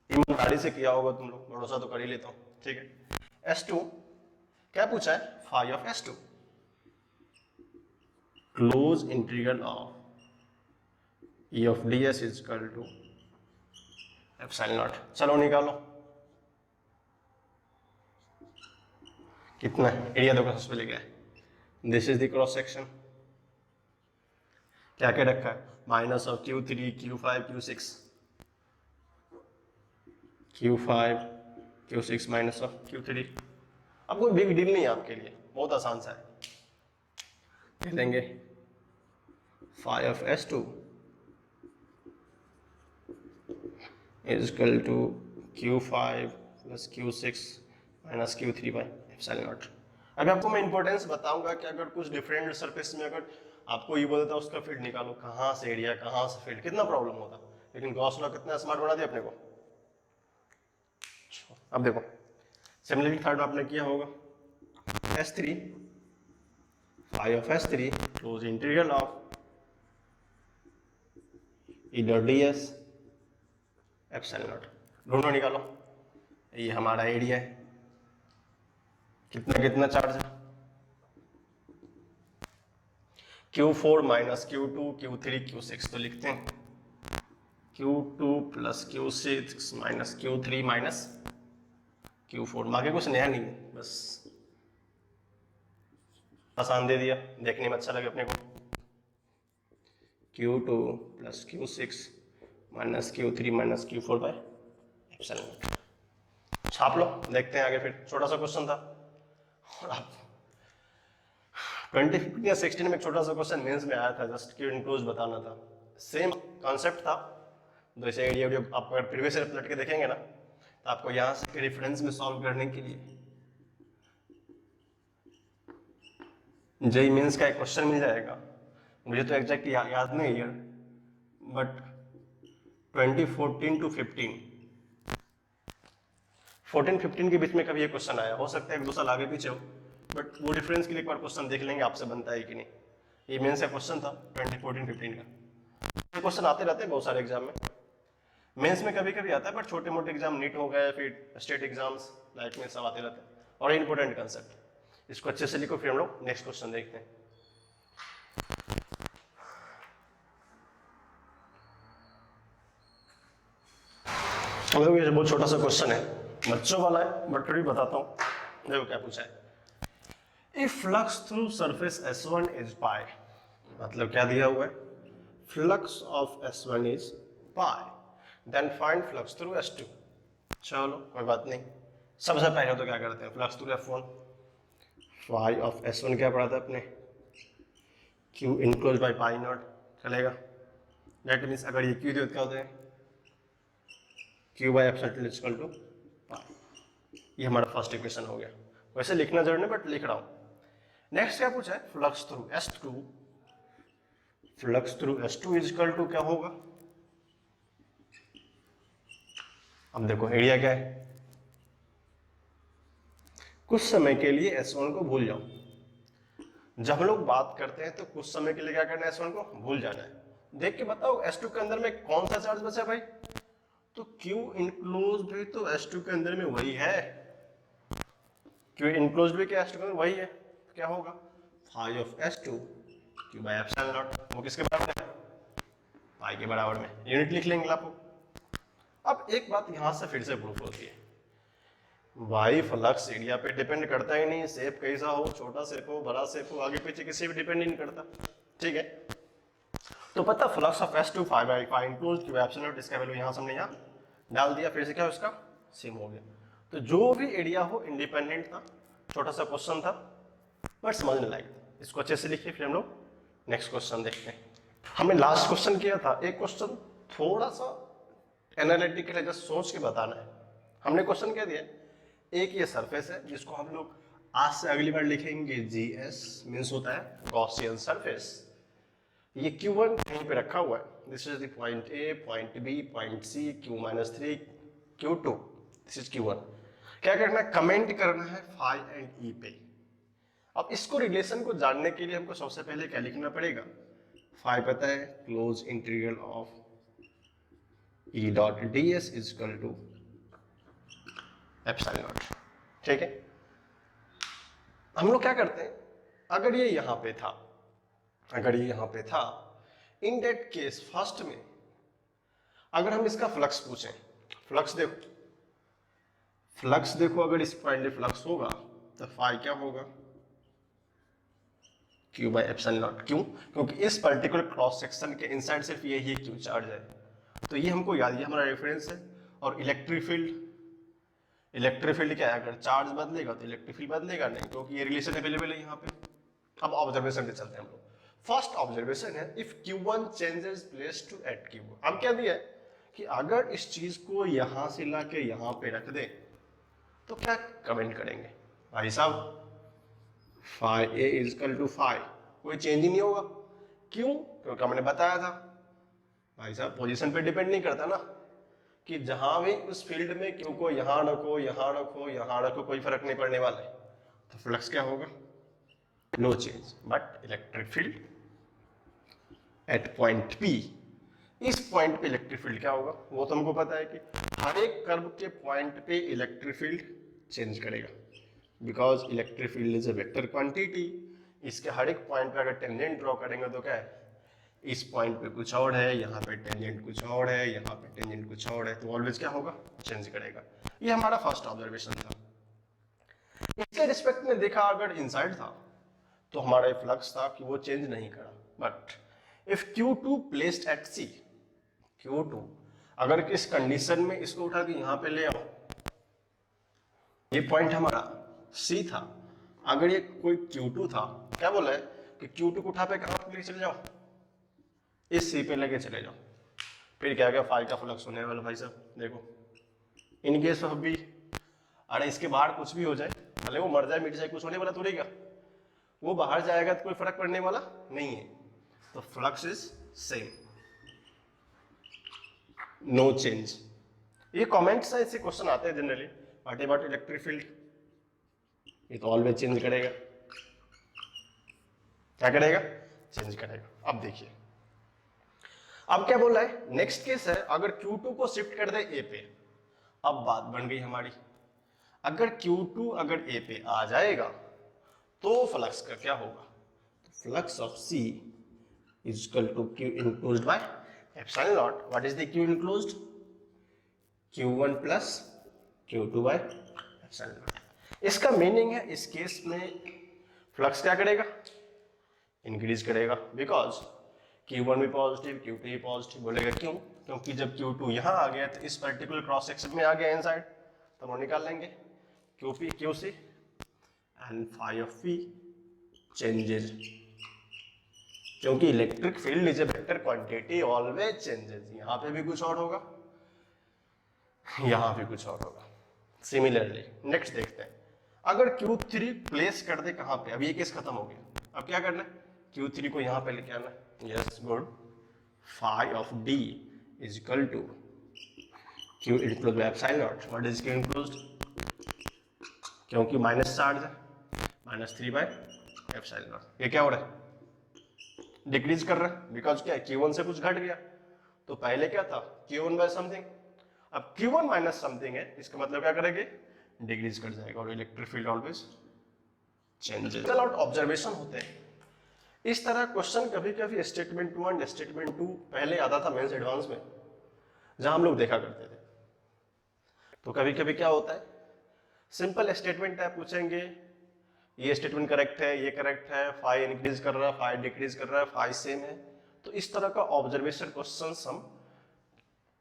A: ईमानदारी से किया होगा तुम लोग, भरोसा तो कर ही लेता हूँ, ठीक है। S2 क्या पूछा है? phi of S2 close integral of E of ds is equal to epsilon not. चलो निकालो, कितना है? एरिया देखो सबसे पहले क्या है? This is the cross section. क्या क्या रखा है? Minus of Q3 Q5 Q6, Q5 Q6 minus of Q3। अब कोई बिग डील नहीं है आपके लिए, बहुत आसान सा है। कह देंगे phi of S2 is equal to Q5 plus Q6 minus Q3 by epsilon not. अभी आपको मैं इंपॉर्टेंस बताऊंगा कि अगर कुछ डिफरेंट सरफेस में अगर आपको ये बोलता उसका फील्ड निकालो, कहाँ से एरिया, कहाँ से फील्ड, कितना प्रॉब्लम होता। लेकिन गॉस लॉ कितना स्मार्ट बना दिया अपने को। अब देखो, सिमिलरली थर्ड आपने किया होगा, S3 phi of S3 close integral of either ds epsilon not. ढूंढो, निकालो। ये हमारा एरिया है, कितना कितना चार्ज है? Q4 minus Q2 Q3 Q6, तो लिखते हैं Q2 plus Q6 minus Q3 minus Q4। आगे कुछ नया नहीं है, बस आसान दे दिया, देखने में अच्छा लगे अपने को। Q2 plus Q6 minus Q3 minus Q4 bye epsilon not. छाप लो, देखते हैं आगे। फिर छोटा सा क्वेश्चन था, और आप 2015 या 16 में एक छोटा सा क्वेश्चन मेंस में आया था, जस्ट Q इनक्लोज बताना था। सेम कॉन्सेप्ट था, जैसे एरिया वीडियो आप अगर प्रीवियस ईयर पलट के देखेंगे ना, तो आपको यहाँ से रेफरेंस में सॉल्व करने के लिए जेईई मेंस का एक क्वेश्चन मिल जाएगा। मुझे तो एग्जैक्ट याद नहीं ईयर, बट 2014 to 14-15 के बीच में कभी ये क्वेश्चन आया, हो सकता है एक दो साल आगे पीछे हो, बट वो डिफरेंस के लिए एक बार क्वेश्चन देख लेंगे आपसे बनता है कि नहीं। ये मेंस का क्वेश्चन था 2014-15 का। ये क्वेश्चन आते रहते हैं बहुत सारे एग्जाम में, मेंस में कभी कभी आता है, बट छोटे मोटे एग्जाम नीट हो गए, फिर स्टेट एग्जाम्स लाइक में सब आते रहते हैं। और इंपॉर्टेंट कंसेप्ट, इसको अच्छे से लिखो, फिर हम लोग नेक्स्ट क्वेश्चन देखते हैं। हम लोग ये बहुत छोटा सा क्वेश्चन है, बच्चों वाला है, बट फिर भी बताता हूँ। देखो क्या पूछा है, if flux through surface S1 is pi, मतलब क्या दिया हुआ है, flux of S1 is pi, then find flux through S2। चलो कोई बात नहीं, सबसे पहले तो क्या करते हैं, flux through F1, phi of S1 क्या पढ़ा था अपने, Q enclose by pi nought, चलेगा। दैट मीन्स अगर ये Q दिया तो क्या होता है, Q by epsilon is equal to pi. ये हमारा फर्स्ट इक्वेशन हो गया। वैसे लिखना जरूरी नहीं, बट लिख रहा हूँ। नेक्स्ट क्या पूछा है, flux through S2, flux through S2 is equal to क्या होगा। अब देखो एरिया क्या है, कुछ समय के लिए S1 को भूल जाओ। जब हम लोग बात करते हैं तो कुछ समय के लिए क्या करना है, S1 को भूल जाना है। देख के बताओ S2 के अंदर में कौन सा चार्ज बचा भाई, तो Q इनक्लोज भी तो S2 के अंदर में वही है, Q इनक्लोज भी क्या S2 के अंदर वही है, तो क्या होगा, phi of S2 Q by epsilon not, वो किसके बराबर है, पाई के बराबर में, यूनिट लिख लेंगे आपको। अब एक बात यहां से फिर से प्रूफ होती है, भाई फ्लक्स एरिया पे डिपेंड करता ही नहीं, शेप कैसा हो, छोटा शेप हो बड़ा शेप हो, आगे पीछे किसी भी डिपेंड नहीं करता, ठीक है। तो पता flux of S2 5 by 5 includes Q epsilon not, इसका वैल्यू यहां से हमने यहाँ डाल दिया, फिर से क्या उसका सेम हो गया। तो जो भी एरिया हो इंडिपेंडेंट था, छोटा सा क्वेश्चन था बट समझने लायक था, इसको अच्छे से लिखिए। फिर हम लोग नेक्स्ट क्वेश्चन देखते हैं। हमने लास्ट क्वेश्चन किया था, एक क्वेश्चन थोड़ा सा एनालिटिकल है, जस्ट सोच के बताना है। हमने क्वेश्चन क्या दिया, एक ये सरफेस है जिसको हम लोग आज से अगली बार लिखेंगे GS, मीन्स होता है गॉसियन सरफेस। ये Q1 कहीं पे रखा हुआ है, this is the point A, point B, point C, Q-3, Q2, this is Q1। क्या करना है, कमेंट करना है फाई एंड E पे। अब इसको रिलेशन को जानने के लिए हमको सबसे पहले क्या लिखना पड़ेगा, फाई पता है, close integral of E dot ds is equal to epsilon not, ठीक है। हम लोग क्या करते हैं, अगर ये यहां पे था, अगर ये यहां पे था, इन दैट केस फर्स्ट में अगर हम इसका फ्लक्स पूछें, फ्लक्स देखो, फ्लक्स देखो, अगर इस पॉइंट पे फ्लक्स होगा तो फाई क्या होगा, Q बाई एप्सिलॉन नॉट। क्यों, क्योंकि इस पर्टिकुलर क्रॉस सेक्शन के इनसाइड सिर्फ यही Q चार्ज है, तो ये हमको याद, ये हमारा रेफरेंस है। और इलेक्ट्रिक फील्ड, इलेक्ट्रिक फील्ड क्या है, अगर चार्ज बदलेगा तो इलेक्ट्रिक फील्ड बदलेगा नहीं, क्योंकि ये रिलेशन अवेलेबल है यहाँ पे। अब ऑब्जर्वेशन पे चलते हैं हम लोग। फर्स्ट ऑब्जर्वेशन है, if Q1 changes place to at Q1। अब क्या दिया है कि अगर इस चीज को यहां से लाके यहां पे रख दे तो क्या कमेंट करेंगे, भाई साहब phi A is equal to phi, कोई चेंज ही नहीं होगा। क्यों, क्योंकि हमने बताया था भाई साहब पोजीशन पे डिपेंड नहीं करता ना, कि जहां भी उस फील्ड में Q को यहां रखो, यहां रखो, यहां रखो, कोई फर्क नहीं पड़ने वाला है। तो फ्लक्स क्या होगा, no change, but electric field at point P, इस पॉइंट पे इलेक्ट्रिक फील्ड क्या होगा, वो तो हमको पता है कि हर एक कर्व के पॉइंट पे इलेक्ट्रिक फील्ड चेंज करेगा, because electric field is a vector quantity. इसके हर एक पॉइंट पे अगर टेंजेंट ड्रॉ करेंगे तो क्या है, इस पॉइंट पे कुछ और है, यहाँ पे टेंजेंट कुछ और है, यहाँ पे टेंजेंट कुछ और है, तो ऑलवेज क्या होगा, चेंज करेगा। ये हमारा फर्स्ट ऑब्जर्वेशन था। इसके रिस्पेक्ट में देखा, अगर इनसाइड था तो हमारा फ्लक्स था कि वो चेंज नहीं करा, but if Q2 placed at C, Q2 अगर इस कंडीशन में इसको उठा के यहां पे ले आओ, ये पॉइंट हमारा C था, अगर ये कोई Q2 था, क्या बोला है कि Q2 को उठा पे कहां पे चले जाओ, इस C पे लेके चले जाओ, फिर क्या क्या फाई का फ्लक्स होने वाला भाई साहब देखो, इन केस ऑफ B, अरे इसके बाहर कुछ भी हो जाए, भले वो मर जाए मिट जाए, कुछ होने वाला थोड़ी क्या, वो बाहर जाएगा तो कोई फर्क पड़ने वाला नहीं है, तो flux is same, no change. ये कमेंट्स है, ऐसे क्वेश्चन आते हैं generally, what about electric field, ये तो ऑलवेज चेंज करेगा, क्या करेगा, चेंज करेगा। अब देखिए, अब क्या बोला है, नेक्स्ट केस है, अगर Q2 को शिफ्ट कर दे A पे, अब बात बन गई हमारी, अगर Q2 अगर A पे आ जाएगा तो फ्लक्स का क्या होगा, flux of C is equal to Q enclosed by epsilon naught. What is the Q enclosed? Q1 plus Q2 by epsilon naught. इसका मीनिंग है, इस केस में फ्लक्स क्या करेगा, इंक्रीज करेगा, बिकॉज Q1 भी पॉजिटिव, Q2 भी पॉजिटिव। बोलेगा क्यों, क्योंकि जब Q2 यहाँ आ गया तो इस पर्टिकुलर क्रॉस सेक्शन में आ गया इनसाइड, तो हम निकाल लेंगे QP QC and phi of P changes, क्योंकि electric field is a vector quantity, always changes. यहां पे भी कुछ और होगा, यहां भी कुछ और होगा। सिमिलरली नेक्स्ट देखते हैं, अगर Q3 प्लेस कर दे कहां पे, अब ये केस खत्म हो गया, अब क्या करना है, Q3 को यहां पे लेके आना, yes good, phi of D is equal to Q enclosed by epsilon not. What is Q enclosed, क्योंकि माइनस चार्ज है, -3 बाय एप्सिलॉन नॉट। ये क्या हो रहा है, डिक्रीज कर रहा है, बिकॉज क्या है, Q1 से कुछ घट गया, तो पहले क्या था Q1 बाय समथिंग, अब Q1 माइनस समथिंग है, इसका मतलब क्या करेंगे, डिक्रीज कर जाएगा, और electric field always changes. Out observation होते हैं, इस तरह क्वेश्चन कभी कभी स्टेटमेंट 1 एंड स्टेटमेंट 2 पहले आता था मेंस एडवांस में, जहां हम लोग देखा करते थे। तो कभी कभी क्या होता है, सिंपल स्टेटमेंट टाइप पूछेंगे, ये स्टेटमेंट करेक्ट है, ये करेक्ट है, 5 इंक्रीज कर रहा है, 5 डिक्रीज कर रहा है, 5 सेम है। तो इस तरह का ऑब्जर्वेशन क्वेश्चंस हम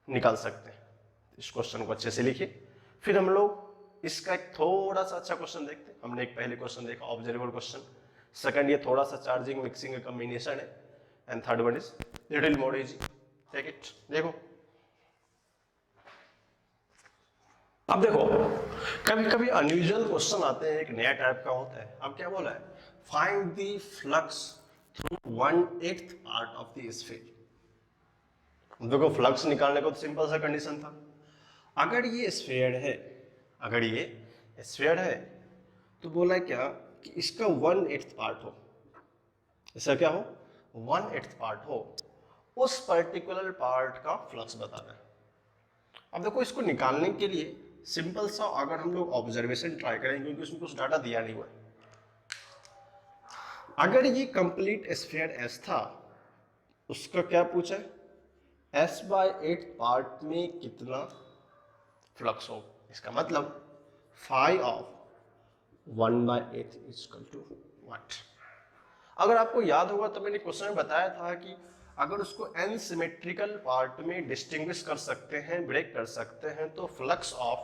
A: निकाल सकते हैं। इस क्वेश्चन को अच्छे से लिखिए। फिर हम लोग इसका एक थोड़ा सा अच्छा क्वेश्चन देखते हैं। हमने एक पहले क्वेश्चन देखा ऑब्जर्वेबल क्वेश्चन, सेकंड ये थोड़ा सा चार्जिंग मिक्सिंग का कॉम्बिनेशन है, and third one is little more easy. Take it, देखो। अब देखो, कभी कभी अनयूजुअल क्वेश्चन आते हैं, एक नया टाइप का होता है। अब क्या बोला है, find the flux through 1/8 part of the sphere. देखो फ्लक्स निकालने को तो सिंपल सा कंडीशन था, अगर ये स्फीयर है, अगर ये स्फीयर है तो बोला क्या कि इसका 1/8 पार्ट हो, इसका क्या हो, 1/8 पार्ट हो, उस पर्टिकुलर पार्ट का फ्लक्स बताना है। अब देखो इसको निकालने के लिए सिंपल सा अगर हम लोग ऑब्जर्वेशन ट्राई करेंगे, क्योंकि उसमें कुछ डाटा दिया नहीं हुआ है। अगर ये कंप्लीट स्फीयर एस था, उसका क्या पूछा है, S/8 पार्ट में कितना फ्लक्स हो। इसका मतलब 5 ऑफ 1/8 इक्वल टू व्हाट। अगर आपको याद होगा तो मैंने क्वेश्चन में बताया था कि अगर उसको n सिमेट्रिकल पार्ट में डिस्टिंग्विश कर सकते हैं, ब्रेक कर सकते हैं, तो फ्लक्स ऑफ,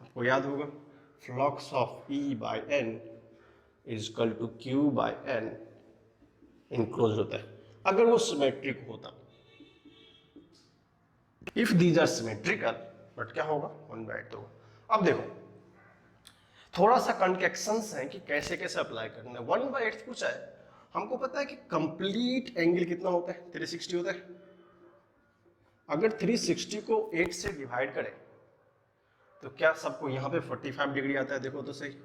A: आपको याद होगा, flux of E/n equal to Q/n enclose होता है, अगर वो सिमेट्रिक होता। If these are symmetrical, but क्या होगा, 1/8 होगा। अब देखो थोड़ा सा कॉन्केक्शंस हैं कि कैसे कैसे अप्लाई करना है। 1/8 पूछा है, हमको पता है कि कंप्लीट एंगल कितना होता है, 360 होता है। अगर 360 को 8 से डिवाइड करें तो क्या सबको यहां पे 45 डिग्री आता है, देखो तो सही।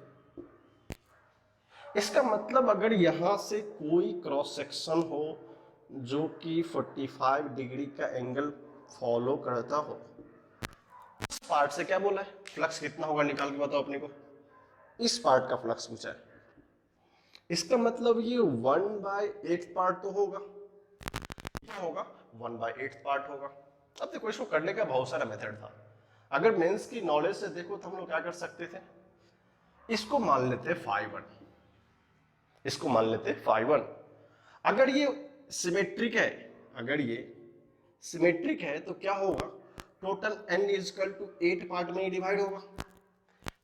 A: इसका मतलब अगर यहां से कोई क्रॉस सेक्शन हो जो कि 45 डिग्री का एंगल फॉलो करता हो, इस पार्ट से क्या बोला है, फ्लक्स कितना होगा निकाल के बताओ अपने को। इस पार्ट का फ्लक्स पूछा है, इसका मतलब ये 1/8 पार्ट तो होगा, क्या होगा, 1/8 पार्ट होगा। अब देखो इसको करने का बहुत सारा मेथड था। अगर मेंस की नॉलेज से देखो तो हम लोग क्या कर सकते थे, इसको मान लेते 5/1, इसको मान लेते 5/1। अगर ये सिमेट्रिक है, अगर ये सिमेट्रिक है तो क्या होगा, total n equal to 8 part में डिवाइड होगा,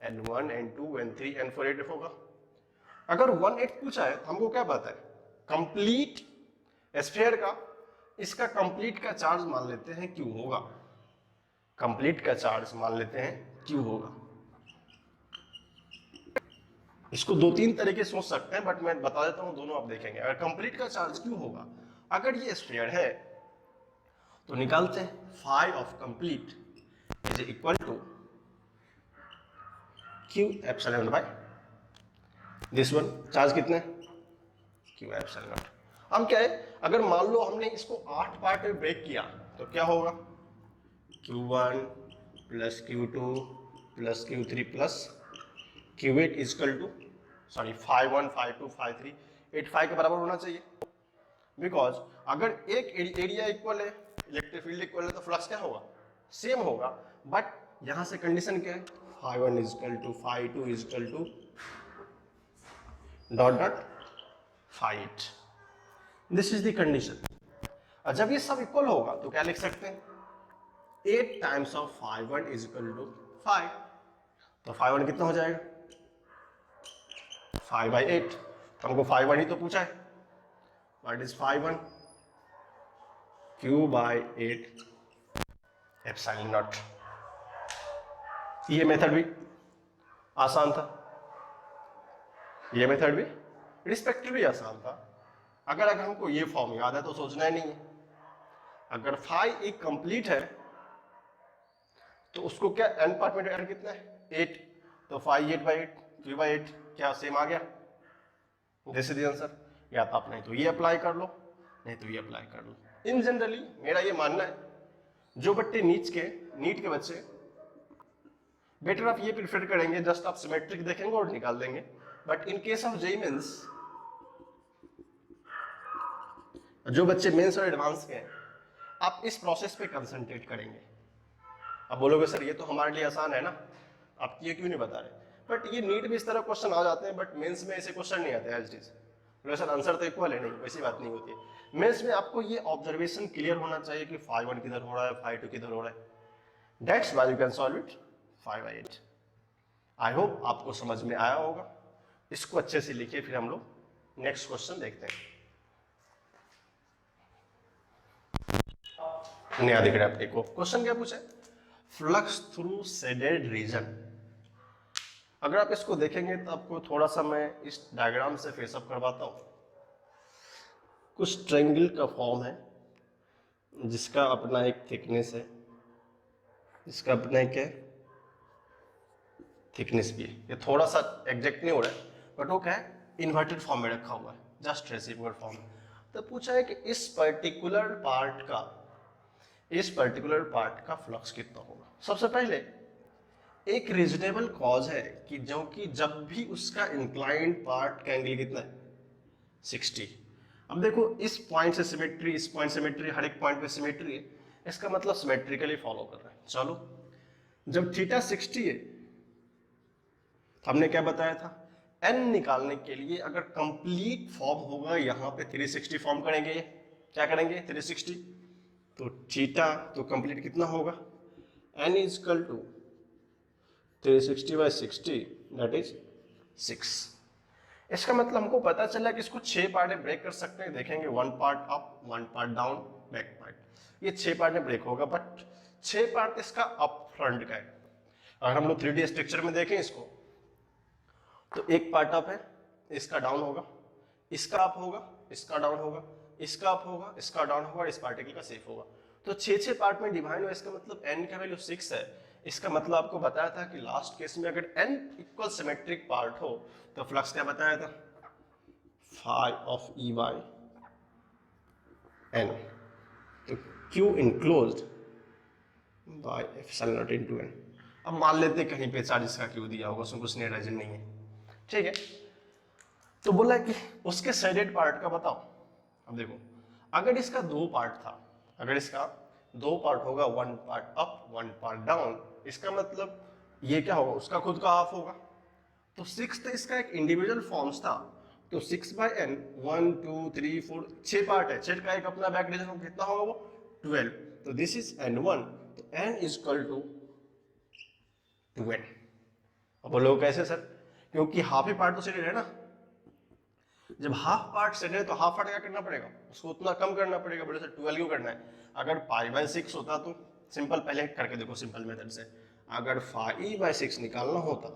A: n1 n2 n3 n4 8 होगा। अगर 1/8 पूछा है तो हमको क्या पता है, कंप्लीट स्फीयर का, इसका कंप्लीट का चार्ज मान लेते हैं Q होगा, कंप्लीट का चार्ज मान लेते हैं Q होगा। इसको 2-3 तरीके सोच सकते हैं, बट मैं बता देता हूं, दोनों आप देखेंगे। अगर कंप्लीट का चार्ज Q होगा, अगर ये स्फीयर है तो निकालते हैं 5 of complete is equal to Q epsilon by this one, charge कितना है, Q एप्सिलॉन। हम क्या है, अगर मान लो हमने इसको 8 पार्ट में ब्रेक किया तो क्या होगा, Q1 plus Q2 plus Q3 plus Q8 equal to, sorry 5/1 5/2 5/3 8/5 के बराबर होना चाहिए। बिकॉज अगर एक एरिया इक्वल है, इलेक्ट्रिक फील्ड इक्वल है, तो फ्लक्स क्या होगा, सेम होगा। बट यहां से कंडीशन क्या है, 5/1 equal to 5/2 equal to dot dot 5/8, this is the condition. और जब ये सब इक्वल होगा तो क्या लिख सकते हैं, 8 टाइम्स ऑफ 5/1 इक्वल टू 5। तो 5/1 कितना हो जाएगा, 5/8। हमको 5/1 ही तो पूछा है, what is 5/1, Q/8 epsilon not. ये मेथड भी आसान था, ये मेथड भी रिस्पेक्टिवली आसान था। अगर हमको ये फॉर्म याद है तो सोचना ही नहीं है। अगर फाई एक कंप्लीट है तो उसको क्या n पार्ट में डिवाइड कितना है, 8, तो 5 8/8 3/8 क्या सेम आ गया, दिस इज द आंसर। या तो आप नहीं तो ये अप्लाई कर लो, नहीं तो ये अप्लाई कर लो। इन जनरली मेरा ये मानना है, जो बच्चे नीट के बच्चे बेटर आप ये प्रिफर करेंगे, जस्ट आप सिमेट्रिक देखेंगे और निकाल देंगे। But in case of JEE Mains जो बच्चे मेंस और एडवांस के हैं, आप इस प्रोसेस पे कंसंट्रेट करेंगे। अब बोलोगे सर ये तो हमारे लिए आसान है ना, आप ये क्यों नहीं बता रहे? बट ये नीट में इस तरह क्वेश्चन आ जाते हैं, बट मेंस में ऐसे क्वेश्चन नहीं आते एज इट इज। बोले सर आंसर तो इक्वल है, नहीं वैसी बात नहीं होती है। मेंस में आपको ये ऑब्जर्वेशन क्लियर होना चाहिए कि 5-1 किधर हो रहा है, 5-2 किधर हो रहा है। That's why you can solve it 5/8। I hope आपको समझ में आया होगा। इसको अच्छे से लिखिए, फिर हम लोग नेक्स्ट क्वेश्चन देखते हैं। नया दिख रहा है आपको क्वेश्चन क्या पूछा है? Flux through shaded region. अगर आप इसको देखेंगे तो आपको थोड़ा सा मैं इस डायग्राम से फेसअप करवाता हूं। कुछ ट्रायंगल का फॉर्म है जिसका अपना एक थिकनेस है, इसका अपना एक है थिकनेस भी है। ये थोड़ा सा एग्जैक्ट नहीं हो रहा है, बट वो क्या है, इन्वर्टेड फॉर्म में रखा हुआ है, जस्ट रेसिप्रोकल फॉर्म। तो पूछा है कि इस पर्टिकुलर पार्ट का फ्लक्स कितना होगा। सबसे पहले एक रीजनेबल कॉज है कि जो कि जब भी उसका इंक्लाइंड पार्ट का एंगल कितना है 60। अब देखो इस पॉइंट से सिमेट्री, इस पॉइंट सिमेट्री, हर एक पॉइंट पे सिमेट्री है, इसका मतलब सिमेट्रिकली फॉलो कर रहा है। चलो जब थीटा 60 है, हमने क्या बताया था, n निकालने के लिए अगर कंप्लीट फॉर्म होगा यहाँ पे 360 फॉर्म करेंगे। क्या करेंगे 360, तो थीटा तो कंप्लीट कितना होगा, n is equal to 360/60 that is 6। इसका मतलब हमको पता चला कि इसको 6 पार्ट में ब्रेक कर सकते हैं। देखेंगे 1 part up, 1 part down, back part, ये 6 पार्ट में ब्रेक होगा। बट 6 पार्ट इसका अप फ्रंट का है। अगर हम लोग 3D स्ट्रक्चर में देखें इसको, तो एक पार्ट अप है, इसका डाउन होगा, इसका अप होगा, इसका डाउन होगा, इसका अप होगा, इसका डाउन होगा, और इस पार्टिकल का सेफ होगा। तो 6 पार्ट में डिवाइड हुआ। इसका मतलब n का वैल्यू 6 है। इसका मतलब आपको बताया था कि लास्ट केस में अगर n इक्वल सिमेट्रिक पार्ट हो तो फ्लक्स क्या बताया था, phi of E by n, तो Q enclosed by epsilon naught into n। अब मान लेते कहीं पे चार्ज इसका Q दिया होगा, उसमें कुछ नहीं, रीजन नहीं है, ठीक है। तो बोला कि उसके शेडेड पार्ट का बताओ। अब देखो अगर इसका 2 पार्ट था, अगर इसका 2 पार्ट होगा, 1 पार्ट अप 1 पार्ट डाउन, इसका मतलब ये क्या होगा, उसका खुद का हाफ होगा। तो 6 तो इसका एक इंडिविजुअल फॉर्म्स था, तो 6/n 1 2 3 4 6 पार्ट है, 6 का एक अपना बैक रीजन कितना होगा वो 12। तो दिस इज n1, तो n is equal to 2n। अब बोलो कैसे सर, क्योंकि हाफ ही पार्ट तो शेडेड है ना। जब हाफ पार्ट शेडेड है तो हाफ पार्ट क्या करना पड़ेगा, उसको उतना कम करना पड़ेगा। बोले सर 12 क्यों करना है? अगर π/6 होता तो सिंपल, पहले करके देखो सिंपल मेथड से, अगर πe/6 निकालना होता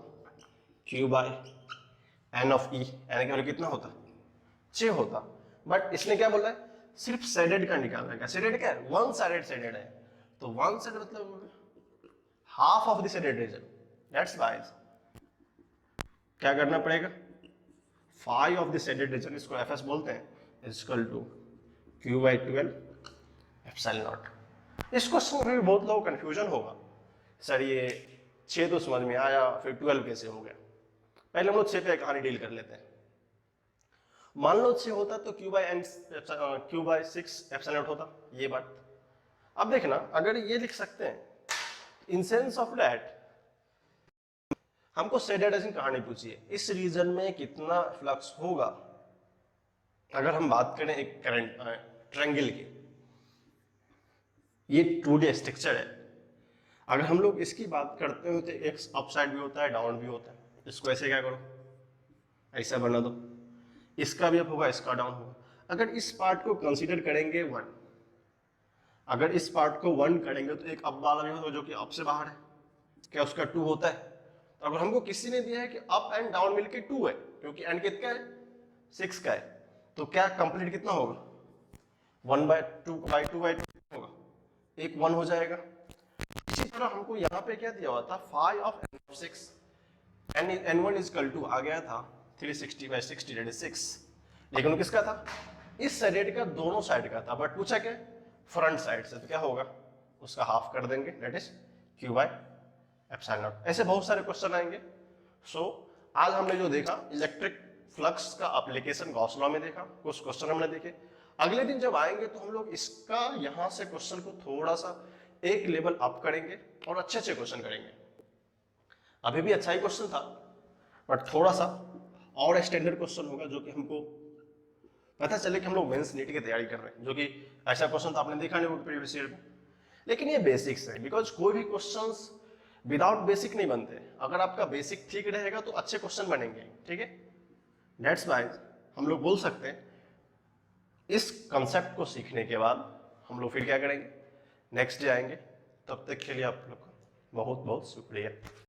A: Q/n ऑफ e, n का वैल्यू कितना होता 6 होता। बट इसने क्या बोला है, सिर्फ शेडेड का निकालना है। क्या शेडेड क्या है, वन साइडेड शेडेड है। तो वन साइड मतलब half of the shaded region, that's why क्या करना पड़ेगा, phi of the shaded region, इसको fs बोलते हैं, is equal to Q/12 epsilon not. इस क्वेश्चन में भी बहुत लोगों को कंफ्यूजन होगा, सर ये 6 तो समझ में आया, फिर 12 कैसे हो गया। पहले हम लोग 6 पे कहानी डील कर लेते हैं। मान लो 6 होता तो Q/6 एप्सिलॉन नॉट होता, ये बात। अब देखना, अगर ये लिख सकते हैं, इन सेंस ऑफ दैट हमको शेडेड रीजन कहानी पूछी है, इस रीजन में कितना फ्लक्स होगा। अगर हम बात करें एक करंट ट्रायंगल की, ये 2D स्ट्रक्चर है, अगर हम लोग इसकी बात करते हो तो एक अप साइड भी होता है, डाउन भी होता है। इसको ऐसे क्या करो, ऐसा बना दो, इसका भी अप होगा, इसका डाउन होगा। अगर इस पार्ट को कंसीडर करेंगे 1, अगर इस पार्ट को 1 करेंगे तो एक अप वाला भी होगा जो कि अप से बाहर है, क्या उसका 2 होता है। तो अगर हमको किसी ने दिया है कि अप एंड डाउन मिलके 2 है, क्योंकि एंड कितना है 6 का है, तो क्या कंप्लीट कितना होगा 1/2/2 होगा, एक 1 हो जाएगा। इसी तरह हमको यहाँ पे क्या दिया हुआ था, phi of n6, n1 is equal to आ गया था 360/60 दैट इज 6, लेकिन वो किसका था, इस शेडेड का दोनों साइड का था। बट पूछा क्या फ्रंट साइड से, तो क्या होगा, उसका हाफ कर देंगे, दैट इज Q/एप्सिलॉन नॉट। ऐसे बहुत सारे क्वेश्चन आएंगे। सो आज हमने जो देखा इलेक्ट्रिक फ्लक्स का एप्लीकेशन गॉस लॉ में देखा, कुछ क्वेश्चन हमने देखे। अगले दिन जब आएंगे तो हम लोग इसका यहां से क्वेश्चन को थोड़ा सा एक लेवल अप करेंगे और अच्छे अच्छे क्वेश्चन करेंगे। अभी भी अच्छा ही क्वेश्चन था, बट थोड़ा सा और स्टैंडर्ड क्वेश्चन होगा, जो कि हमको पता चले कि हम लोग मेंस नीट की तैयारी कर रहे हैं, जो कि ऐसा क्वेश्चन तो आपने देखा नहीं होगा प्रीवियस ईयर में। लेकिन ये बेसिक्स है, बिकॉज कोई भी क्वेश्चंस विदाउट बेसिक नहीं बनते। अगर आपका बेसिक ठीक रहेगा तो अच्छे क्वेश्चन बनेंगे, ठीक है। दैट्स वाई हम लोग बोल सकते हैं इस कंसेप्ट को सीखने के बाद हम लोग फिर क्या करेंगे, नेक्स्ट डे आएंगे। तब तक के लिए आप लोग का बहुत बहुत शुक्रिया।